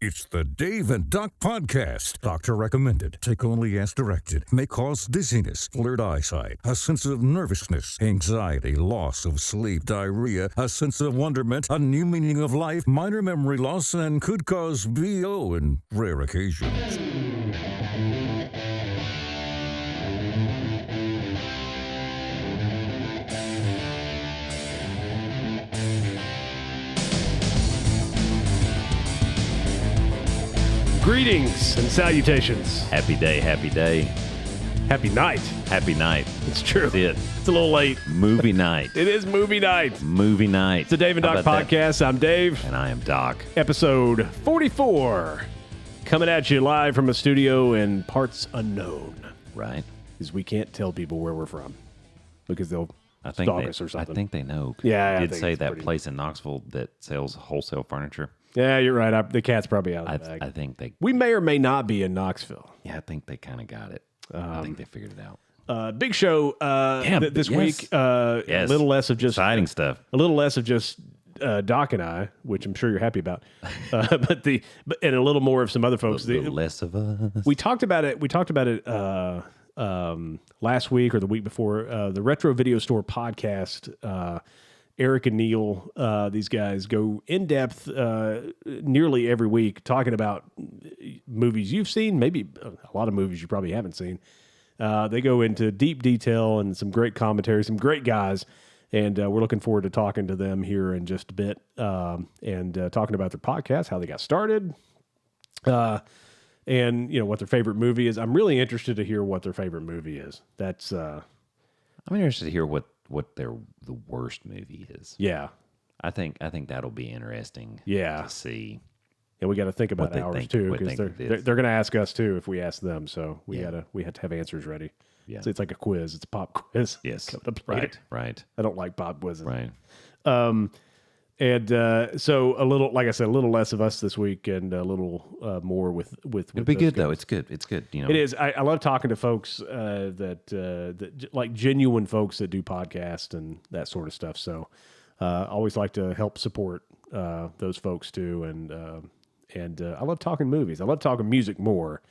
It's the Dave and Doc Podcast. Doctor recommended. Take only as directed. May cause dizziness, blurred eyesight, a sense of nervousness, anxiety, loss of sleep, diarrhea, a sense of wonderment, a new meaning of life, minor memory loss, and could cause BO in rare occasions. Greetings and salutations. Happy day, happy day. Happy night. Happy night. It's true. That's it. It's a little late. Movie night. It is movie night. Movie night. It's the Dave and Doc Podcast. I'm Dave. And I am Doc. Episode 44. Coming at you live from a studio in parts unknown. Right. Because we can't tell people where we're from. Because they'll stalk us or something. I think they know. Yeah, I did say that place in Knoxville that sells wholesale furniture. Yeah, you're right. The cat's probably out of the bag. I think they... We may or may not be in Knoxville. Yeah, I think they kind of got it. I think they figured it out. Big show this week. Yes. A little less of just... Exciting stuff. A little less of just Doc and I, which I'm sure you're happy about. And a little more of some other folks. A little less of us. We talked about it last week or the week before. The Retro Video Store podcast... Eric and Neil, these guys go in depth nearly every week talking about movies you've seen, maybe a lot of movies you probably haven't seen. They go into deep detail and some great commentary, some great guys, and we're looking forward to talking to them here in just a bit and talking about their podcast, how they got started, and what their favorite movie is. I'm really interested to hear what their favorite movie is. That's I'm interested to hear what the worst movie is. Yeah. I think that'll be interesting to see. And we got to think about ours too, because they're going to ask us too if we ask them. So we have to have answers ready. Yeah. So it's like a quiz. It's a pop quiz. Yes. Right. I don't like pop quizzes. Right. So a little, like I said, a little less of us this week and a little more with It'll be good though. It's good. It's good. It is. I love talking to folks that like genuine folks that do podcasts and that sort of stuff. So I always like to help support those folks too. And I love talking movies. I love talking music more,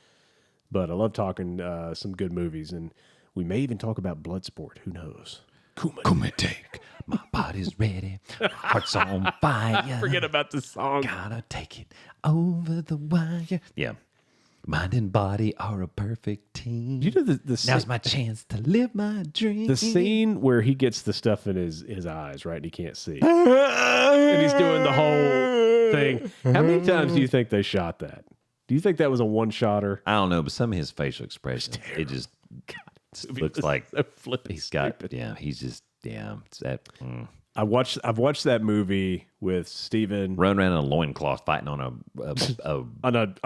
but I love talking some good movies. And we may even talk about Bloodsport. Who knows? Come and take. My body's ready. Heart's on fire. Forget about the song. Gotta take it over the wire. Yeah. Mind and body are a perfect team. You know now's my chance to live my dream. The scene where he gets the stuff in his eyes, right? And he can't see. And he's doing the whole thing. How many times do you think they shot that? Do you think that was a one-shotter? I don't know, but some of his facial expressions, it just looks like he's got, he's just, it's that. I've watched that movie with Steven. Running around in a loincloth fighting on a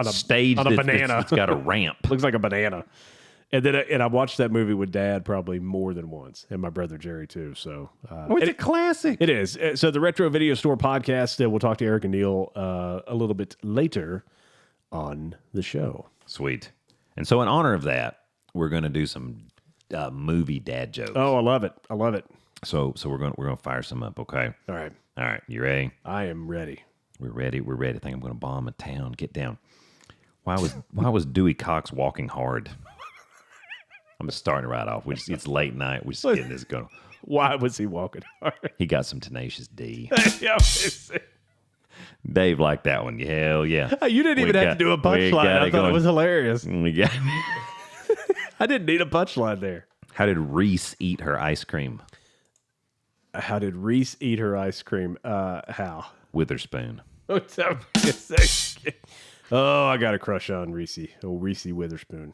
stage on a banana. It's got a ramp. Looks like a banana. And I watched that movie with Dad probably more than once, and my brother Jerry too. So it's a classic. It is. So the Retro Video Store podcast. We'll talk to Eric and Neil a little bit later on the show. Sweet. And so in honor of that, we're going to do some movie dad jokes. Oh, I love it. So we're gonna fire some up, okay? All right. You ready? I am ready. We're ready. I think I'm gonna bomb a town. Get down. Why was Dewey Cox walking hard? I'm just starting right off. It's late night. We're just getting this going. Why was he walking hard? He got some Tenacious D. Yeah, Dave liked that one. Hell yeah. You didn't even have to do a punchline. I thought it was hilarious. I didn't need a punchline there. How did Reese eat her ice cream? How did Reese eat her ice cream? How? Witherspoon. Oh, I got a crush on Reese. Oh, Reese Witherspoon.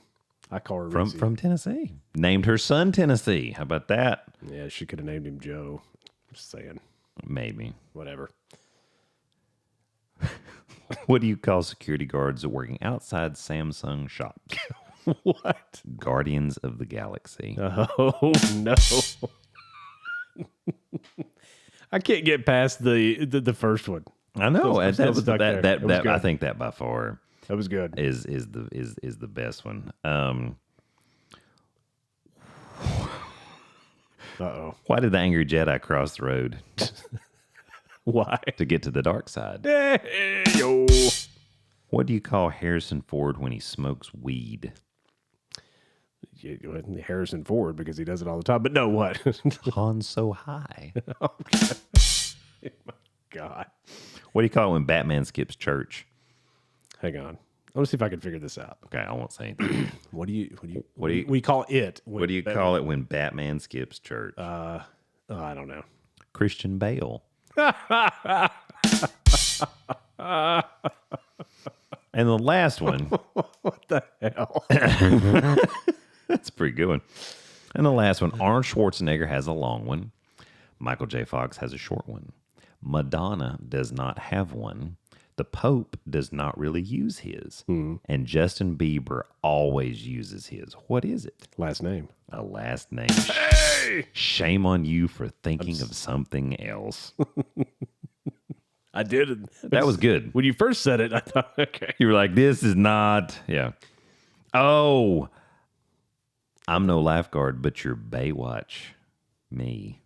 I call her Reese. From Tennessee. Named her son Tennessee. How about that? Yeah, she could have named him Joe. Just saying. Maybe. Whatever. What do you call security guards working outside Samsung shops? What? Guardians of the Galaxy. Oh, no. I can't get past the first one. I know. I think that by far that was good. Is the best one. Why did the angry Jedi cross the road? Why? To get to the dark side. Hey, yo. What do you call Harrison Ford when he smokes weed? Harrison Ford, because he does it all the time. But no, what? Han so high. Okay. Oh my God. What do you call it when Batman skips church? Hang on. Let me see if I can figure this out. Okay, I won't say anything. What do we call it? What do you call it when Batman skips church? I don't know. Christian Bale. And the last one. What the hell? That's a pretty good one. And the last one, Arnold Schwarzenegger has a long one. Michael J. Fox has a short one. Madonna does not have one. The Pope does not really use his. And Justin Bieber always uses his. What is it? Last name. A last name. Hey! Shame on you for thinking of something else. I did. That was good. When you first said it, I thought, okay. You were like, this is not. Yeah. Oh. I'm no lifeguard, but you're Baywatch. Me.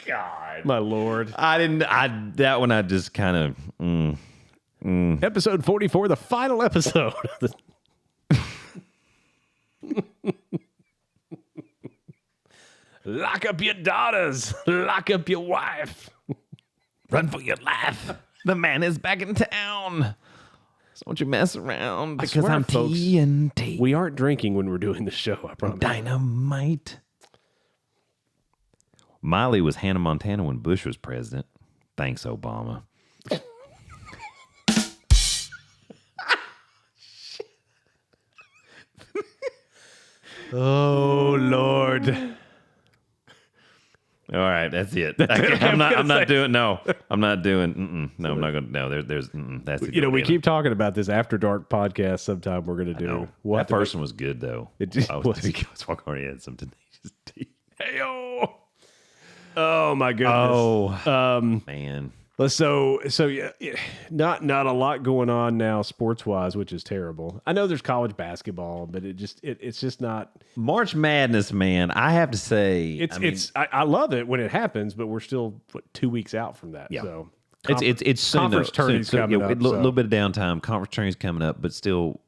God. My Lord. That one I just kind of. Episode 44, the final episode. Lock up your daughters. Lock up your wife. Run for your life. The man is back in town. So don't you mess around because swear, I'm folks, TNT. We aren't drinking when we're doing the show, I promise. Dynamite. Miley was Hannah Montana when Bush was president. Thanks, Obama. Oh, Lord. All right, that's it. I'm not doing. No, I'm not doing. No, I'm not going to. No, there's. That's it. You know, we keep talking about this After Dark podcast sometime we're going to do. That person was good, though. It I was walking already had some tenacious tea. Hey-o. Oh, my goodness. Oh, man. So yeah, not a lot going on now sports wise, which is terrible. I know there's college basketball, but it's just not March Madness, man. I have to say, I love it when it happens, but we're still 2 weeks out from that. Yeah. So it's soon, conference tourneys coming up. A little bit of downtime. Conference tourneys coming up, but still,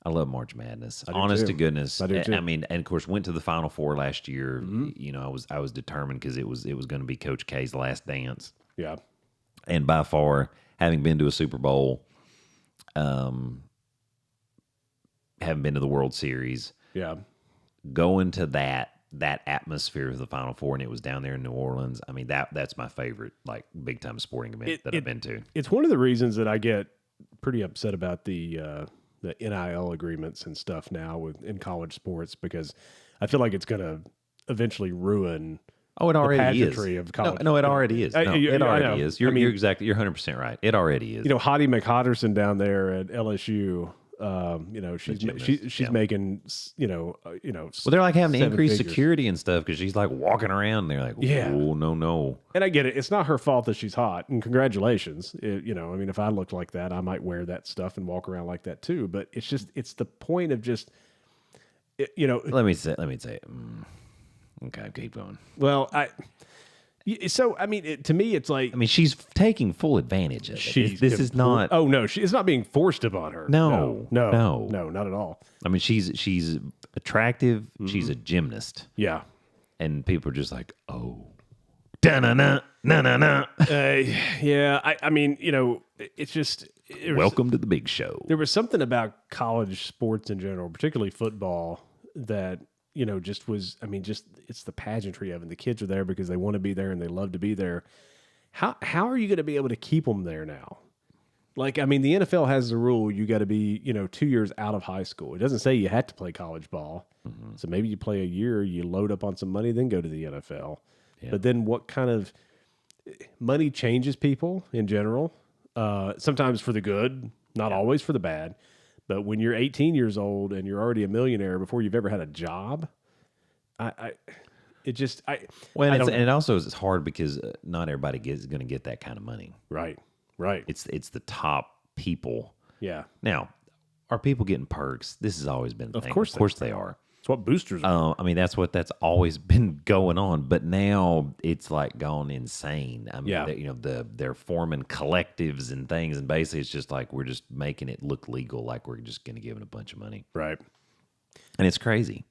I love March Madness. Honest to goodness. I do too. I mean, and of course, went to the Final Four last year. I was determined because it was going to be Coach K's last dance. Yeah. And by far, having been to a Super Bowl, having been to the World Series, Yeah. going to that atmosphere of the Final Four, and it was down there in New Orleans. I mean, that's my favorite, like, big time sporting event that I've been to. It's one of the reasons that I get pretty upset about the NIL agreements and stuff now in college sports, because I feel like it's going to eventually ruin it already the is. pageantry of college. No, it already is. I No, it know. already is. You're 100% right. It already is. Hottie McHotterson down there at LSU, she's making, well, they're like having to increase figures. security and stuff because she's like walking around there like, Yeah. oh, no. And I get it. It's not her fault that she's hot, and congratulations. If I looked like that, I might wear that stuff and walk around like that too. But it's the point of just, Let me say it. Okay, keep going. Well, to me, it's like, she's taking full advantage of it. This is not. Oh no, it's not being forced upon her. No, not at all. She's attractive. Mm-hmm. She's a gymnast. Yeah, and people are just like, oh, da-na-na, na-na-na. Yeah, it's just welcome to the big show. There was something about college sports in general, particularly football, that it's the pageantry of it. The kids are there because they want to be there and they love to be there. How are you going to be able to keep them there now? Like, the NFL has the rule you got to be, 2 years out of high school. It doesn't say you have to play college ball. Mm-hmm. So maybe you play a year, you load up on some money, then go to the NFL. Yeah. But then what kind of money changes people in general? Sometimes for the good, not always for the bad. But when you're 18 years old and you're already a millionaire before you've ever had a job, it also is hard because not everybody is going to get that kind of money. Right. It's the top people. Yeah. Now, are people getting perks? This has always been the thing. Of course they are. It's what boosters are. I mean, that's always been going on, but now it's like gone insane. I mean, they're forming collectives and things, and basically it's just like we're just making it look legal, like we're just going to give it a bunch of money, Right. and it's crazy.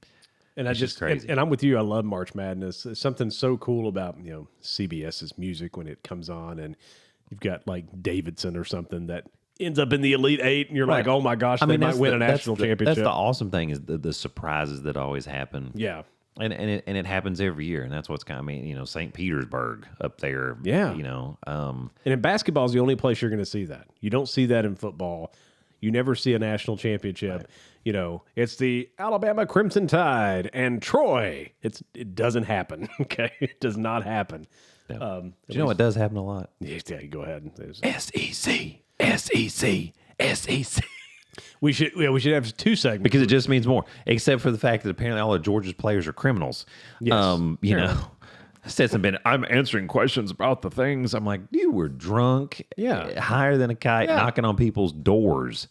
And It's just crazy. and I'm with you. I love March Madness. There's something so cool about CBS's music when it comes on, and you've got like Davidson or something that ends up in the Elite Eight, and you're like, oh my gosh, they might win a national championship. That's the awesome thing is the surprises that always happen. Yeah. And it happens every year, and that's what's kind of, I mean, St. Petersburg up there. Yeah. And in basketball is the only place you're going to see that. You don't see that in football. You never see a national championship. Right. It's the Alabama Crimson Tide and Troy. It doesn't happen. Okay, it does not happen. Yeah. It does happen a lot. Yeah, go ahead. SEC. We should have two segments because it just means more. Except for the fact that apparently all of Georgia's players are criminals. Yes. Said something. I'm answering questions about the things. I'm like, you were drunk. Yeah. Higher than a kite, knocking on people's doors.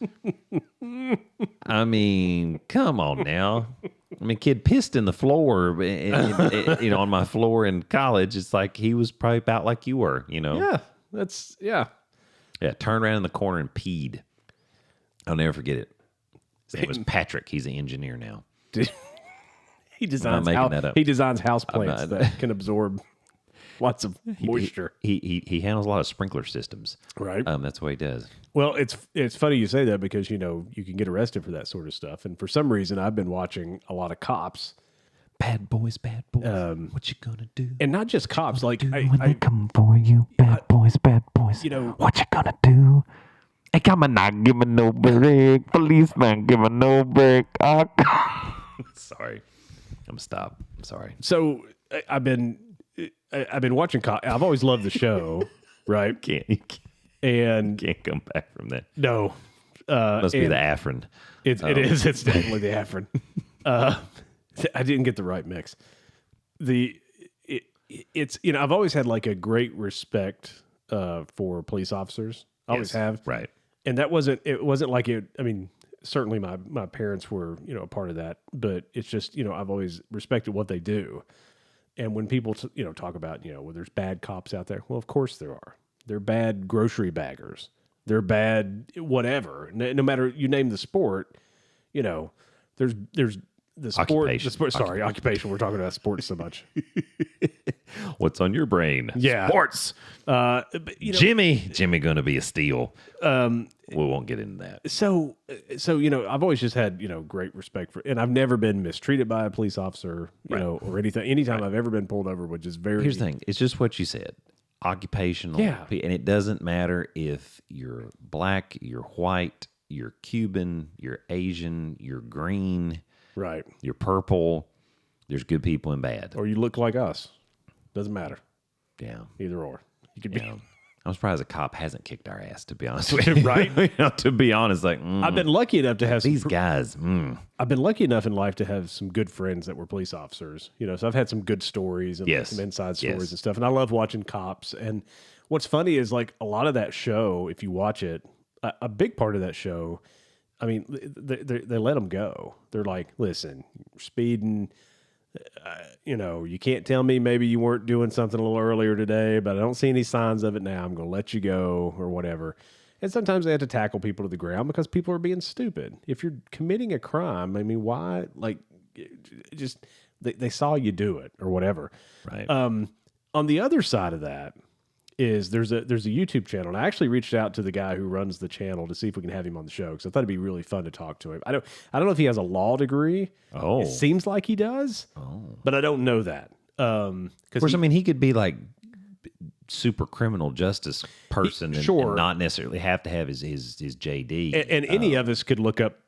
I mean, come on now. I mean, kid pissed in the floor, on my floor in college. It's like he was probably about like you were, Yeah, Yeah, turned around in the corner and peed. I'll never forget it. His name was Patrick. He's an engineer now. He designs house plants that can absorb lots of moisture. He handles a lot of sprinkler systems. Right. That's what he does. Well, it's funny you say that because you can get arrested for that sort of stuff, and for some reason I've been watching a lot of cops. Bad boys. What you gonna do? And not just cops. Like when they come for you, bad boys. What you gonna do? Hey, come on, not giving no break. Policeman giving no break. Sorry, I'm stop. I'm sorry. So I've been watching. I've always loved the show, right? Can't come back from that. No, must be the Afrin. It is. It's definitely the Afrin. I didn't get the right mix. It's I've always had like a great respect for police officers. I always have. Right. And it wasn't like it. I mean, certainly my parents were a part of that, but it's just I've always respected what they do. And when people talk about well, there's bad cops out there. Well, of course there are. They're bad grocery baggers. They're bad whatever. No matter you name the sport, there's the sport. Occupation. We're talking about sports so much. What's on your brain? Yeah, sports. But, Jimmy going to be a steal. We won't get into that. So I've always just had great respect for, and I've never been mistreated by a police officer, or anything. Anytime I've ever been pulled over, which is very. Here's the thing: it's just what you said. Occupational. Yeah. And it doesn't matter if you're black, you're white, you're Cuban, you're Asian, you're green, right? You're purple. There's good people and bad. Or you look like us. Doesn't matter. Yeah. Either or. You could be. I'm surprised a cop hasn't kicked our ass, to be honest with you. Right? To be honest, I've been lucky enough to have these guys. I've been lucky enough in life to have some good friends that were police officers. So I've had some good stories and some inside stories and stuff. And I love watching cops. And what's funny is like a lot of that show, if you watch it, a big part of that show, I mean, they let them go. They're like, listen, you're speeding. You can't tell me maybe you weren't doing something a little earlier today, but I don't see any signs of it now. I'm going to let you go or whatever. And sometimes they have to tackle people to the ground because people are being stupid. If you're committing a crime, I mean, why? Like, just they saw you do it or whatever. Right. On the other side of that is there's a YouTube channel, and I actually reached out to the guy who runs the channel to see if we can have him on the show because I thought it'd be really fun to talk to him. I don't know if he has a law degree. Oh, it seems like he does. Oh, but I don't know that. Because he could be like super criminal justice person, and not necessarily have to have his JD. And any of us could look up,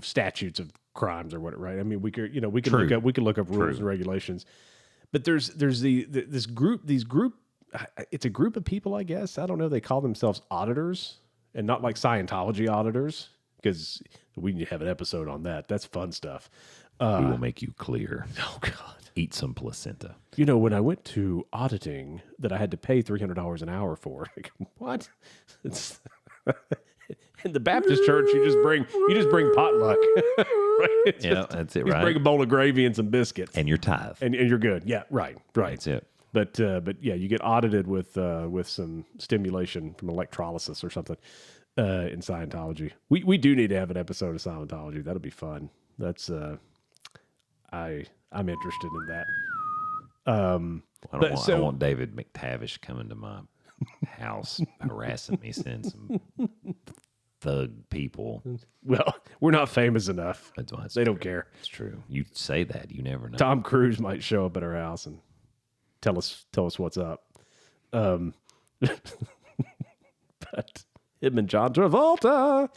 statutes of crimes or what, right? I mean, we could look up rules and regulations. But there's this group. It's a group of people, I guess. I don't know. They call themselves auditors, and not like Scientology auditors, because we need to have an episode on that. That's fun stuff. We will make you clear. Oh God, eat some placenta. When I went to auditing, that I had to pay $300 an hour for. Like, what? In the Baptist church, you just bring potluck. Right? That's it, You right? just bring a bowl of gravy and some biscuits. And your tithe. And you're good. Yeah, right. That's it. But yeah, you get audited with some stimulation from electrolysis or something in Scientology. We do need to have an episode of Scientology. That'll be fun. That's I'm interested in that. I want David McTavish coming to my house harassing me, sending some thug people. Well, we're not famous enough. That's They don't care. It's true. You say that, you never know. Tom Cruise might show up at our house and tell us what's up. But him and John Travolta.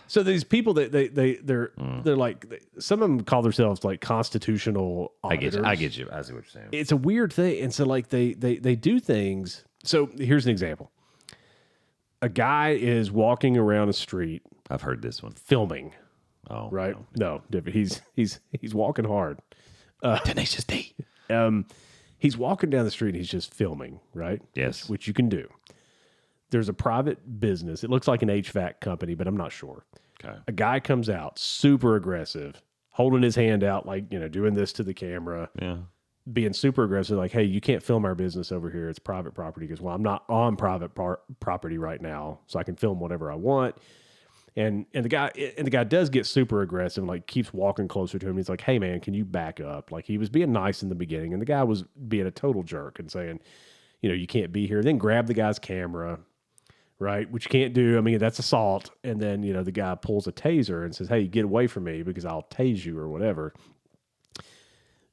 So these people that they're like, some of them call themselves like constitutional auditors. I get you. I see what you're saying. It's a weird thing, and so like they do things. So here's an example. A guy is walking around a street. I've heard this one. Filming. Oh, right? No, different. He's walking hard. Tenacious D. He's walking down the street. He's just filming, right? Yes. Which you can do. There's a private business. It looks like an HVAC company, but I'm not sure. Okay. A guy comes out, super aggressive, holding his hand out, like, doing this to the camera. Yeah. Being super aggressive, like, hey, you can't film our business over here. It's private property. He goes, well, I'm not on private property right now, so I can film whatever I want. And the guy does get super aggressive and like keeps walking closer to him. He's like, hey man, can you back up? Like, he was being nice in the beginning, and the guy was being a total jerk and saying, you can't be here. Then grab the guy's camera, right? Which you can't do. I mean, that's assault. And then, the guy pulls a taser and says, hey, get away from me because I'll tase you or whatever.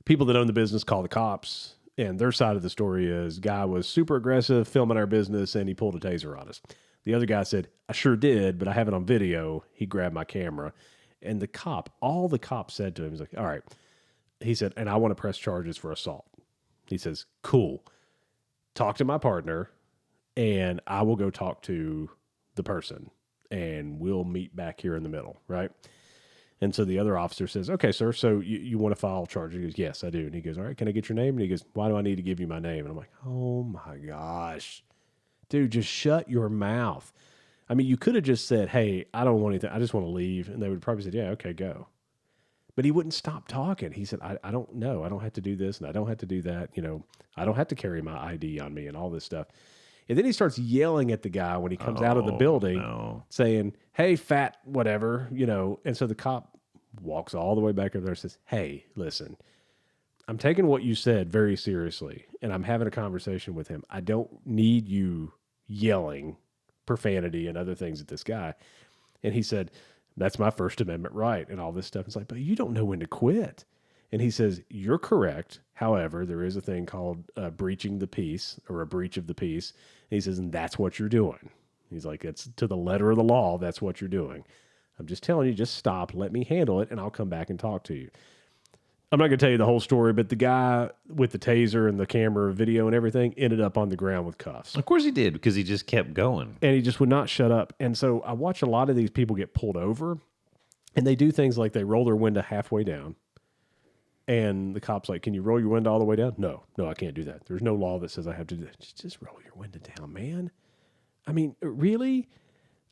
People that own the business call the cops, and their side of the story is guy was super aggressive, filming our business, and he pulled a taser on us. The other guy said, I sure did, but I have it on video. He grabbed my camera. And all the cop said to him, he's like, all right. He said, and I want to press charges for assault. He says, cool. Talk to my partner, and I will go talk to the person, and we'll meet back here in the middle, right? And so the other officer says, okay, sir, so you want to file charges? He goes, yes, I do. And he goes, all right, can I get your name? And he goes, why do I need to give you my name? And I'm like, oh my gosh. Dude, just shut your mouth. I mean, you could have just said, hey, I don't want anything. I just want to leave. And they would probably say, yeah, okay, go. But he wouldn't stop talking. He said, I don't know. I don't have to do this, and I don't have to do that. I don't have to carry my ID on me and all this stuff. And then he starts yelling at the guy when he comes out of the building, saying, hey, fat whatever, And so the cop walks all the way back over there and says, hey, listen, I'm taking what you said very seriously, and I'm having a conversation with him. I don't need you yelling profanity and other things at this guy. And he said, that's my First Amendment right and all this stuff. It's like, but you don't know when to quit. And he says, you're correct. However, there is a thing called breaching the peace, or a breach of the peace. And he says, and that's what you're doing. He's like, it's to the letter of the law. That's what you're doing. I'm just telling you, just stop, let me handle it, and I'll come back and talk to you. I'm not going to tell you the whole story, but the guy with the taser and the camera video and everything ended up on the ground with cuffs. Of course he did, because he just kept going. And he just would not shut up. And so I watch a lot of these people get pulled over, and they do things like they roll their window halfway down. And the cop's like, can you roll your window all the way down? No, I can't do that. There's no law that says I have to do that. Just roll your window down, man. I mean, really?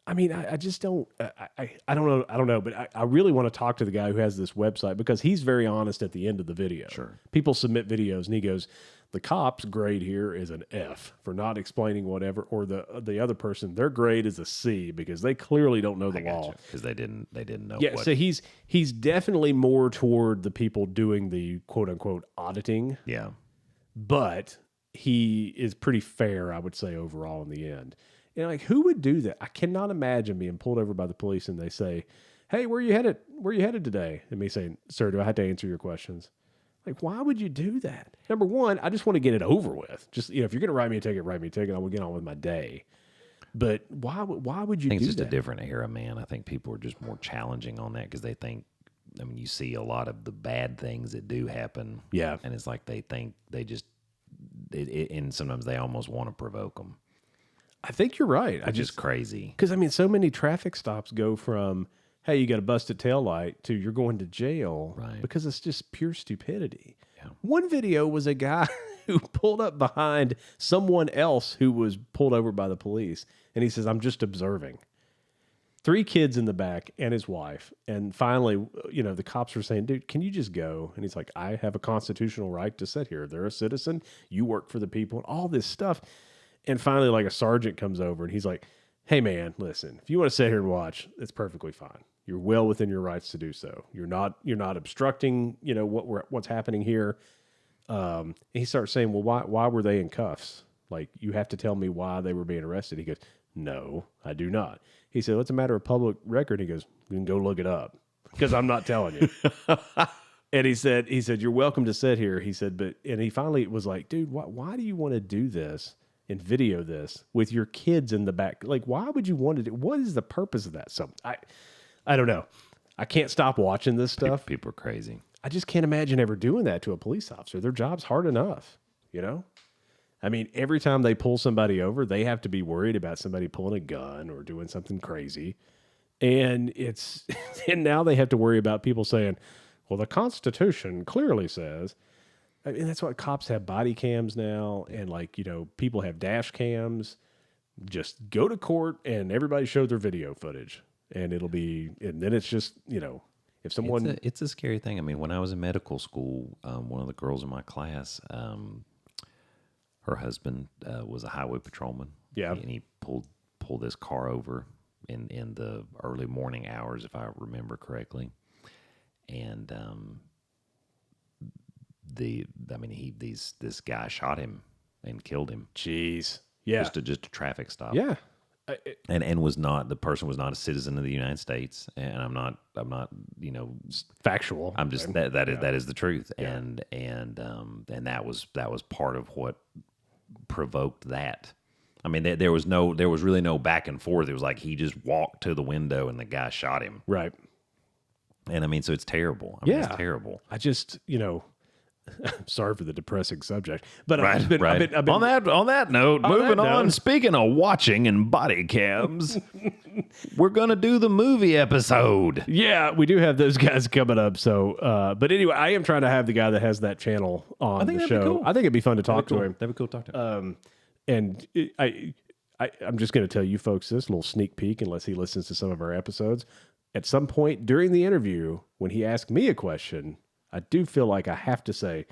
I mean, I just don't, I don't know, but I really want to talk to the guy who has this website, because he's very honest at the end of the video. Sure. People submit videos and he goes, the cop's grade here is an F for not explaining whatever, or the other person, their grade is a C because they clearly don't know the law. Because they didn't know. Yeah, so he's definitely more toward the people doing the quote unquote auditing. Yeah. But he is pretty fair, I would say, overall in the end. Like, who would do that? I cannot imagine being pulled over by the police and they say, hey, where are you headed? Where are you headed today? And me saying, sir, do I have to answer your questions? Like, why would you do that? Number one, I just want to get it over with. Just, if you're going to write me a ticket, I will get on with my day. But why would you do that? I think it's just a different era, man. I think people are just more challenging on that because they think, you see a lot of the bad things that do happen. Yeah. And it's like they think they just, and sometimes they almost want to provoke them. I think you're right. Which is crazy. Because, so many traffic stops go from, hey, you got a busted taillight, to you're going to jail. Right. Because it's just pure stupidity. Yeah. One video was a guy, who pulled up behind someone else who was pulled over by the police. And he says, I'm just observing. 3 kids in the back and his wife. And finally, the cops were saying, dude, can you just go? And he's like, I have a constitutional right to sit here. They're a citizen. You work for the people and all this stuff. And finally, like a sergeant comes over and he's like, hey, man, listen, if you want to sit here and watch, it's perfectly fine. You're well within your rights to do so. You're not obstructing, what's happening here. And he starts saying, well, why were they in cuffs? Like, you have to tell me why they were being arrested. He goes, no, I do not. He said, well, it's a matter of public record. He goes, you can go look it up because I'm not telling you. And he said, you're welcome to sit here. He said, and he finally was like, dude, why do you want to do this and video this with your kids in the back? Like, why would you want to do? What is the purpose of that? So I don't know. I can't stop watching this stuff. People are crazy. I just can't imagine ever doing that to a police officer. Their job's hard enough, I mean, every time they pull somebody over, they have to be worried about somebody pulling a gun or doing something crazy. And and now they have to worry about people saying, well, the Constitution clearly says, I mean, that's what cops have body cams now. And people have dash cams. Just go to court and everybody show their video footage and and then it's just, if someone, it's a scary thing. I mean, when I was in medical school, one of the girls in my class, her husband was a highway patrolman. Yeah. And he pulled this car over in the early morning hours, if I remember correctly. And this guy shot him and killed him. Jeez. Yeah. Just a traffic stop. Yeah. And the person was not a citizen of the United States. And I'm not factual. I'm just that is the truth. Yeah. And that was part of what provoked that. I mean, there was really no back and forth. It was like he just walked to the window and the guy shot him. Right. And I mean, so it's terrible. I mean, it's terrible. I just, sorry for the depressing subject, but right. I've been on that note, moving on. Speaking of watching and body cams, we're gonna do the movie episode. Yeah, we do have those guys coming up. So, but anyway, I am trying to have the guy that has that channel on the show. Cool. I think it'd be fun to talk to him. That'd be cool to talk to him. And I'm just going to tell you folks this little sneak peek, unless he listens to some of our episodes. At some point during the interview, when he asked me a question, I do feel like I have to say,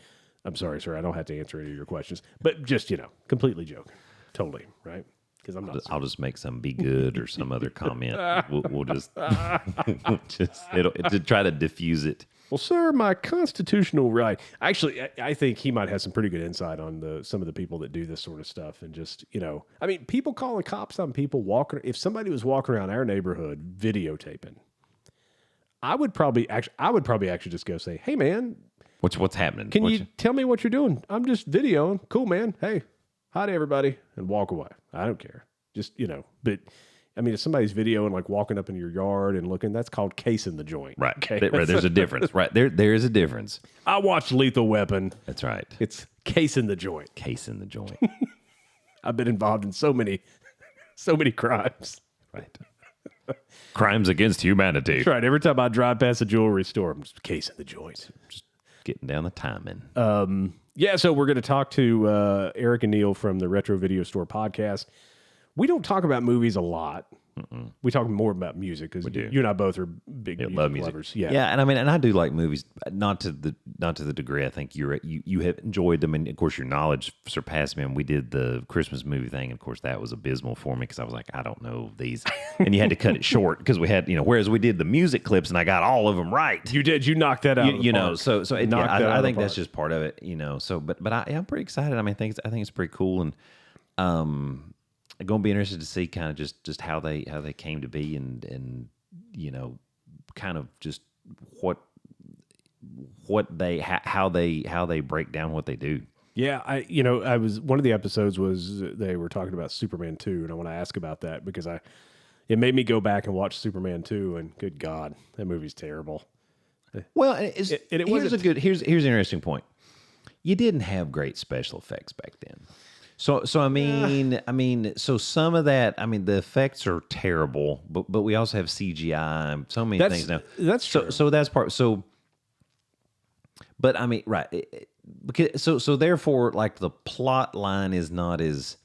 I'm sorry, sir, I don't have to answer any of your questions. But just, completely joking. Totally, right? Because I'm not. I'll just make some be good or some other comment. We'll just to try to diffuse it. Well, sir, my constitutional right. Actually, I think he might have some pretty good insight on some of the people that do this sort of stuff. And just, I mean, people calling cops on people walking. If somebody was walking around our neighborhood videotaping, I would probably actually just go say, hey, man. What's happening? Can you tell me what you're doing? I'm just videoing. Cool, man. Hey, hi to everybody. And walk away. I don't care. Just, but... I mean, if somebody's videoing, like walking up in your yard and looking, that's called casing the joint. Right. Okay. Right. There's a difference. Right. There is a difference. I watched Lethal Weapon. That's right. It's casing the joint. Casing the joint. I've been involved in so many crimes. Right. Crimes against humanity. That's right. Every time I drive past a jewelry store, I'm just casing the joint. Just getting down the timing. Yeah. So we're going to talk to Eric and Neil from the Retro Video Store podcast. We don't talk about movies a lot. Mm-mm. We talk more about music because you and I both are big music lovers. Yeah, yeah, and I mean, and I do like movies, not to the degree I think you have enjoyed them, and of course your knowledge surpassed me. And we did the Christmas movie thing, and of course that was abysmal for me because I was like, I don't know these, and you had to cut it short because we had whereas we did the music clips and I got all of them right. You did. You knocked that out. I think that's just part of it. So, but I'm pretty excited. I mean, I think it's pretty cool, and I'm going to be interested to see kind of just how they came to be and kind of just how they break down what they do. Yeah, I was one of the episodes was they were talking about Superman 2, and I want to ask about that because it made me go back and watch Superman 2, and good God, that movie's terrible. Well, here's an interesting point. You didn't have great special effects back then. So I mean, so some of that, I mean, the effects are terrible, but we also have CGI and so many things now. That's true. So that's part. So, but I mean, right. because so therefore, like the plot line is not as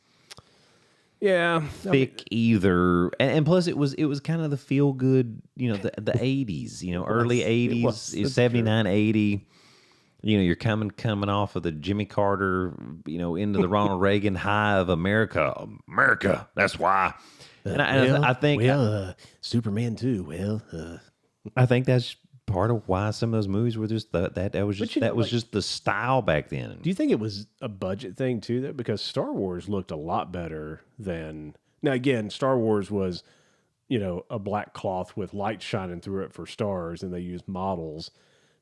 thick either, and plus it was kind of the feel good, the 80s, early 80s, 79, 80. You're coming off of the Jimmy Carter, into the Ronald Reagan high of America. That's why. And I think Superman too. Well, I think that's part of why some of those movies were just that was just just the style back then. Do you think it was a budget thing too? Though, because Star Wars looked a lot better than now. Again, Star Wars was a black cloth with light shining through it for stars, and they used models.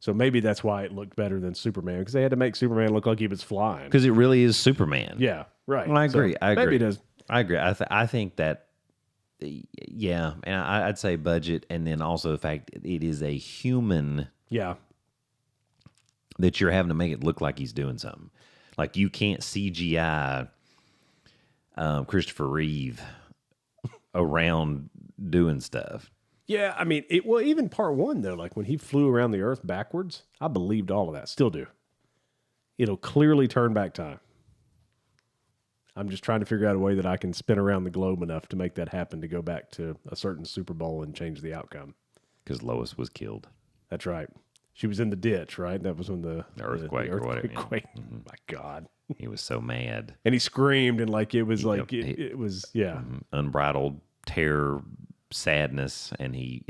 So maybe that's why it looked better than Superman, because they had to make Superman look like he was flying. Because it really is Superman. Yeah, right. Well, I agree. So maybe it does. I agree. I think that, yeah, and I'd say budget, and then also the fact it is a human. Yeah. That you're having to make it look like he's doing something. Like you can't CGI Christopher Reeve around doing stuff. Yeah, I mean, even part one, though, like when he flew around the Earth backwards, I believed all of that. Still do. It'll clearly turn back time. I'm just trying to figure out a way that I can spin around the globe enough to make that happen, to go back to a certain Super Bowl and change the outcome. Because Lois was killed. That's right. She was in the ditch, right? That was when the earthquake or whatever. Yeah. Mm-hmm. My God. He was so mad. And he screamed, and it was it was, yeah. Unbridled terror, sadness, and he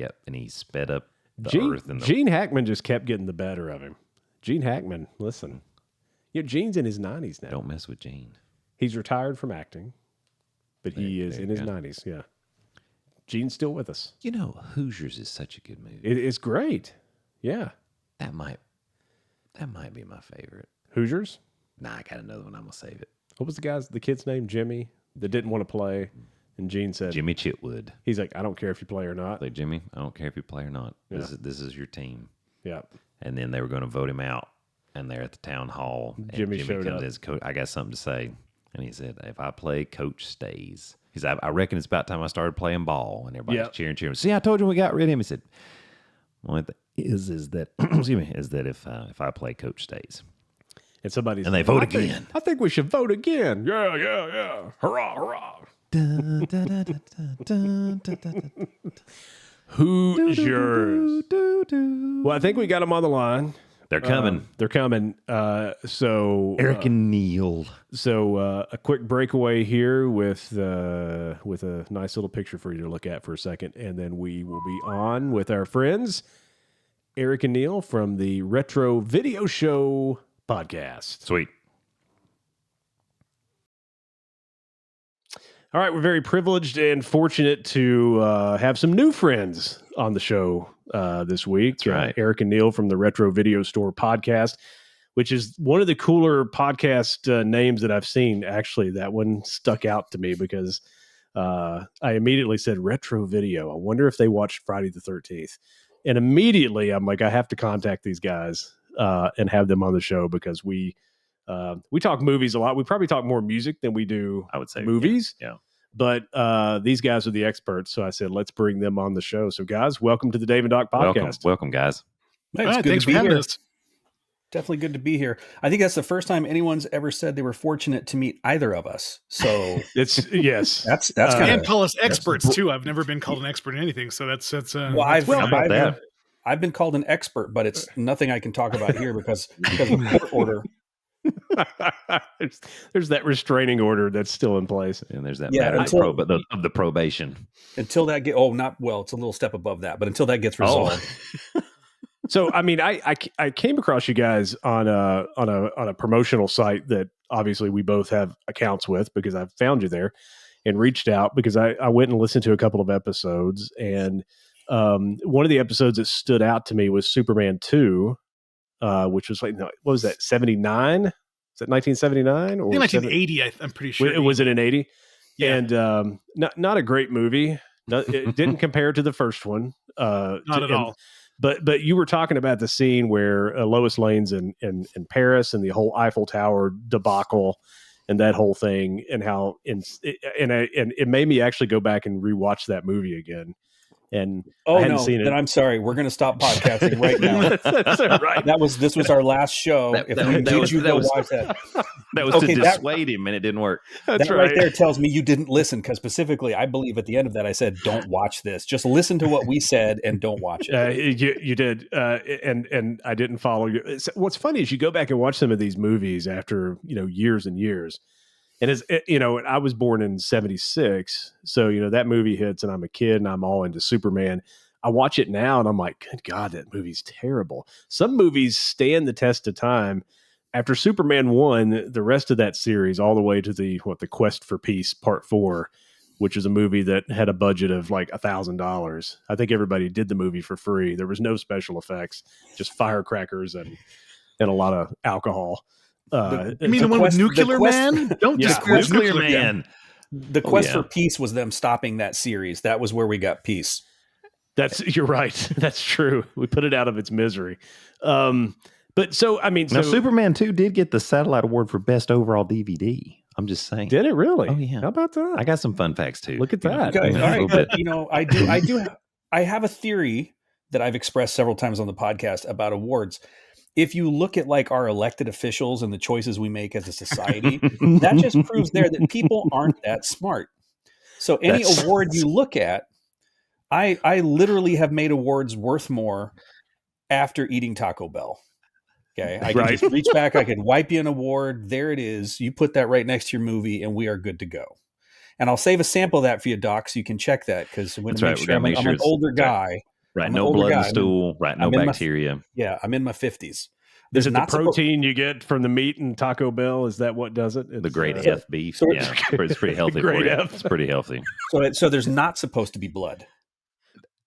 sped up the earth. And Gene Hackman just kept getting the better of him. Gene Hackman, listen. Gene's in his 90s now. Don't mess with Gene. He's retired from acting, but he is in his 90s, yeah. Gene's still with us. Hoosiers is such a good movie. It is great. Yeah. That might be my favorite. Hoosiers? Nah, I got another one. I'm going to save it. What was the kid's name? Jimmy, that didn't want to play. And Gene said, Jimmy Chitwood. He's like, I don't care if you play or not. Like, Jimmy, I don't care if you play or not. Yeah. This is your team. Yeah. And then they were going to vote him out. And they're at the town hall. And Jimmy showed up. As coach, I got something to say. And he said, if I play, coach stays. He said, I reckon it's about time I started playing ball. And everybody's cheering. See, I told you we got rid of him. He said, well, is that excuse me, is that if I play, coach stays. And somebody's they vote again. I think we should vote again. Yeah. Hurrah, hurrah. Hoosiers. Well, I think we got them on the line. They're coming. They're coming. So Eric and Neil. So a quick breakaway here with a nice little picture for you to look at for a second, and then we will be on with our friends Eric and Neil from the Retro Video Show podcast. Sweet. All right, we're very privileged and fortunate to have some new friends on the show this week. That's right. Eric and Neil from the Retro Video Store podcast, which is one of the cooler podcast names that I've seen. Actually, that one stuck out to me because I immediately said Retro Video. I wonder if they watched Friday the 13th. And immediately I'm like, I have to contact these guys and have them on the show because we talk movies a lot. We probably talk more music than we do, I would say, movies. Yeah. But these guys are the experts. So I said, let's bring them on the show. So guys, welcome to the Dave and Doc podcast. Welcome guys. Nice. All right, thanks for having us. Definitely good to be here. I think that's the first time anyone's ever said they were fortunate to meet either of us. So it's yes, that's kind of, and call us experts too. I've never been called an expert in anything, so that's well, I've been called an expert, but it's nothing I can talk about here because of the court order. there's that restraining order that's still in place, and there's that matter of the probation until that get it's a little step above that, but until that gets resolved. So I mean, I came across you guys on a promotional site that obviously we both have accounts with because I found you there and reached out because I went and listened to a couple of episodes, and one of the episodes that stood out to me was Superman 2. Which was like, what was that, 79? Is that 1979? Or 1980, I'm pretty sure. Was it an 80? Yeah. And not a great movie. It didn't compare to the first one. Not at all. But you were talking about the scene where Lois Lane's in Paris and the whole Eiffel Tower debacle and that whole thing, and how it made me actually go back and rewatch that movie again. and Oh I hadn't no, seen it. then I'm sorry. We're going to stop podcasting right now. That's right. This was our last show. If we did you go watch that. That was Okay, to dissuade him, and it didn't work. That's That right. right there tells me you didn't listen, because specifically, I believe at the end of that, I said, "Don't watch this. Just listen to what we said and don't watch it." You did, and I didn't follow you. What's funny is you go back and watch some of these movies after years and years, and as I was born in '76, so that movie hits, and I'm a kid, and I'm all into Superman. I watch it now, and I'm like, good God, that movie's terrible. Some movies stand the test of time. After Superman 1, the rest of that series, all the way to the Quest for Peace Part 4, which is a movie that had a budget of like $1,000. I think everybody did the movie for free. There was no special effects, just firecrackers and a lot of alcohol. You mean the one with Nuclear Man? Don't discourage Nuclear Nuclear Man. Man. The quest for peace was them stopping that series. That was where we got peace. You're right. That's true. We put it out of its misery. But so, I mean, Now, Superman 2 did get the Satellite Award for Best Overall DVD. I'm just saying. Did it really? Oh, yeah. How about that? I got some fun facts, too. Look at that. Okay, Yeah, all a little right. bit. I have a theory that I've expressed several times on the podcast about awards. If you look at like our elected officials and the choices we make as a society, that just proves there that people aren't that smart. So any award you look at, I literally have made awards worth more after eating Taco Bell. Okay, I can just reach back. I can wipe you an award. There it is. You put that right next to your movie, and we are good to go. And I'll save a sample of that for you, Doc, so you can check that, because I'm an older guy. Right, no blood in the stool. Right, no bacteria. I'm in my 50s. Is it the protein you get from the meat in Taco Bell? Is that what does it? It's the grade F beef. Yeah, it's pretty healthy for you. It's pretty healthy. So there's not supposed to be blood.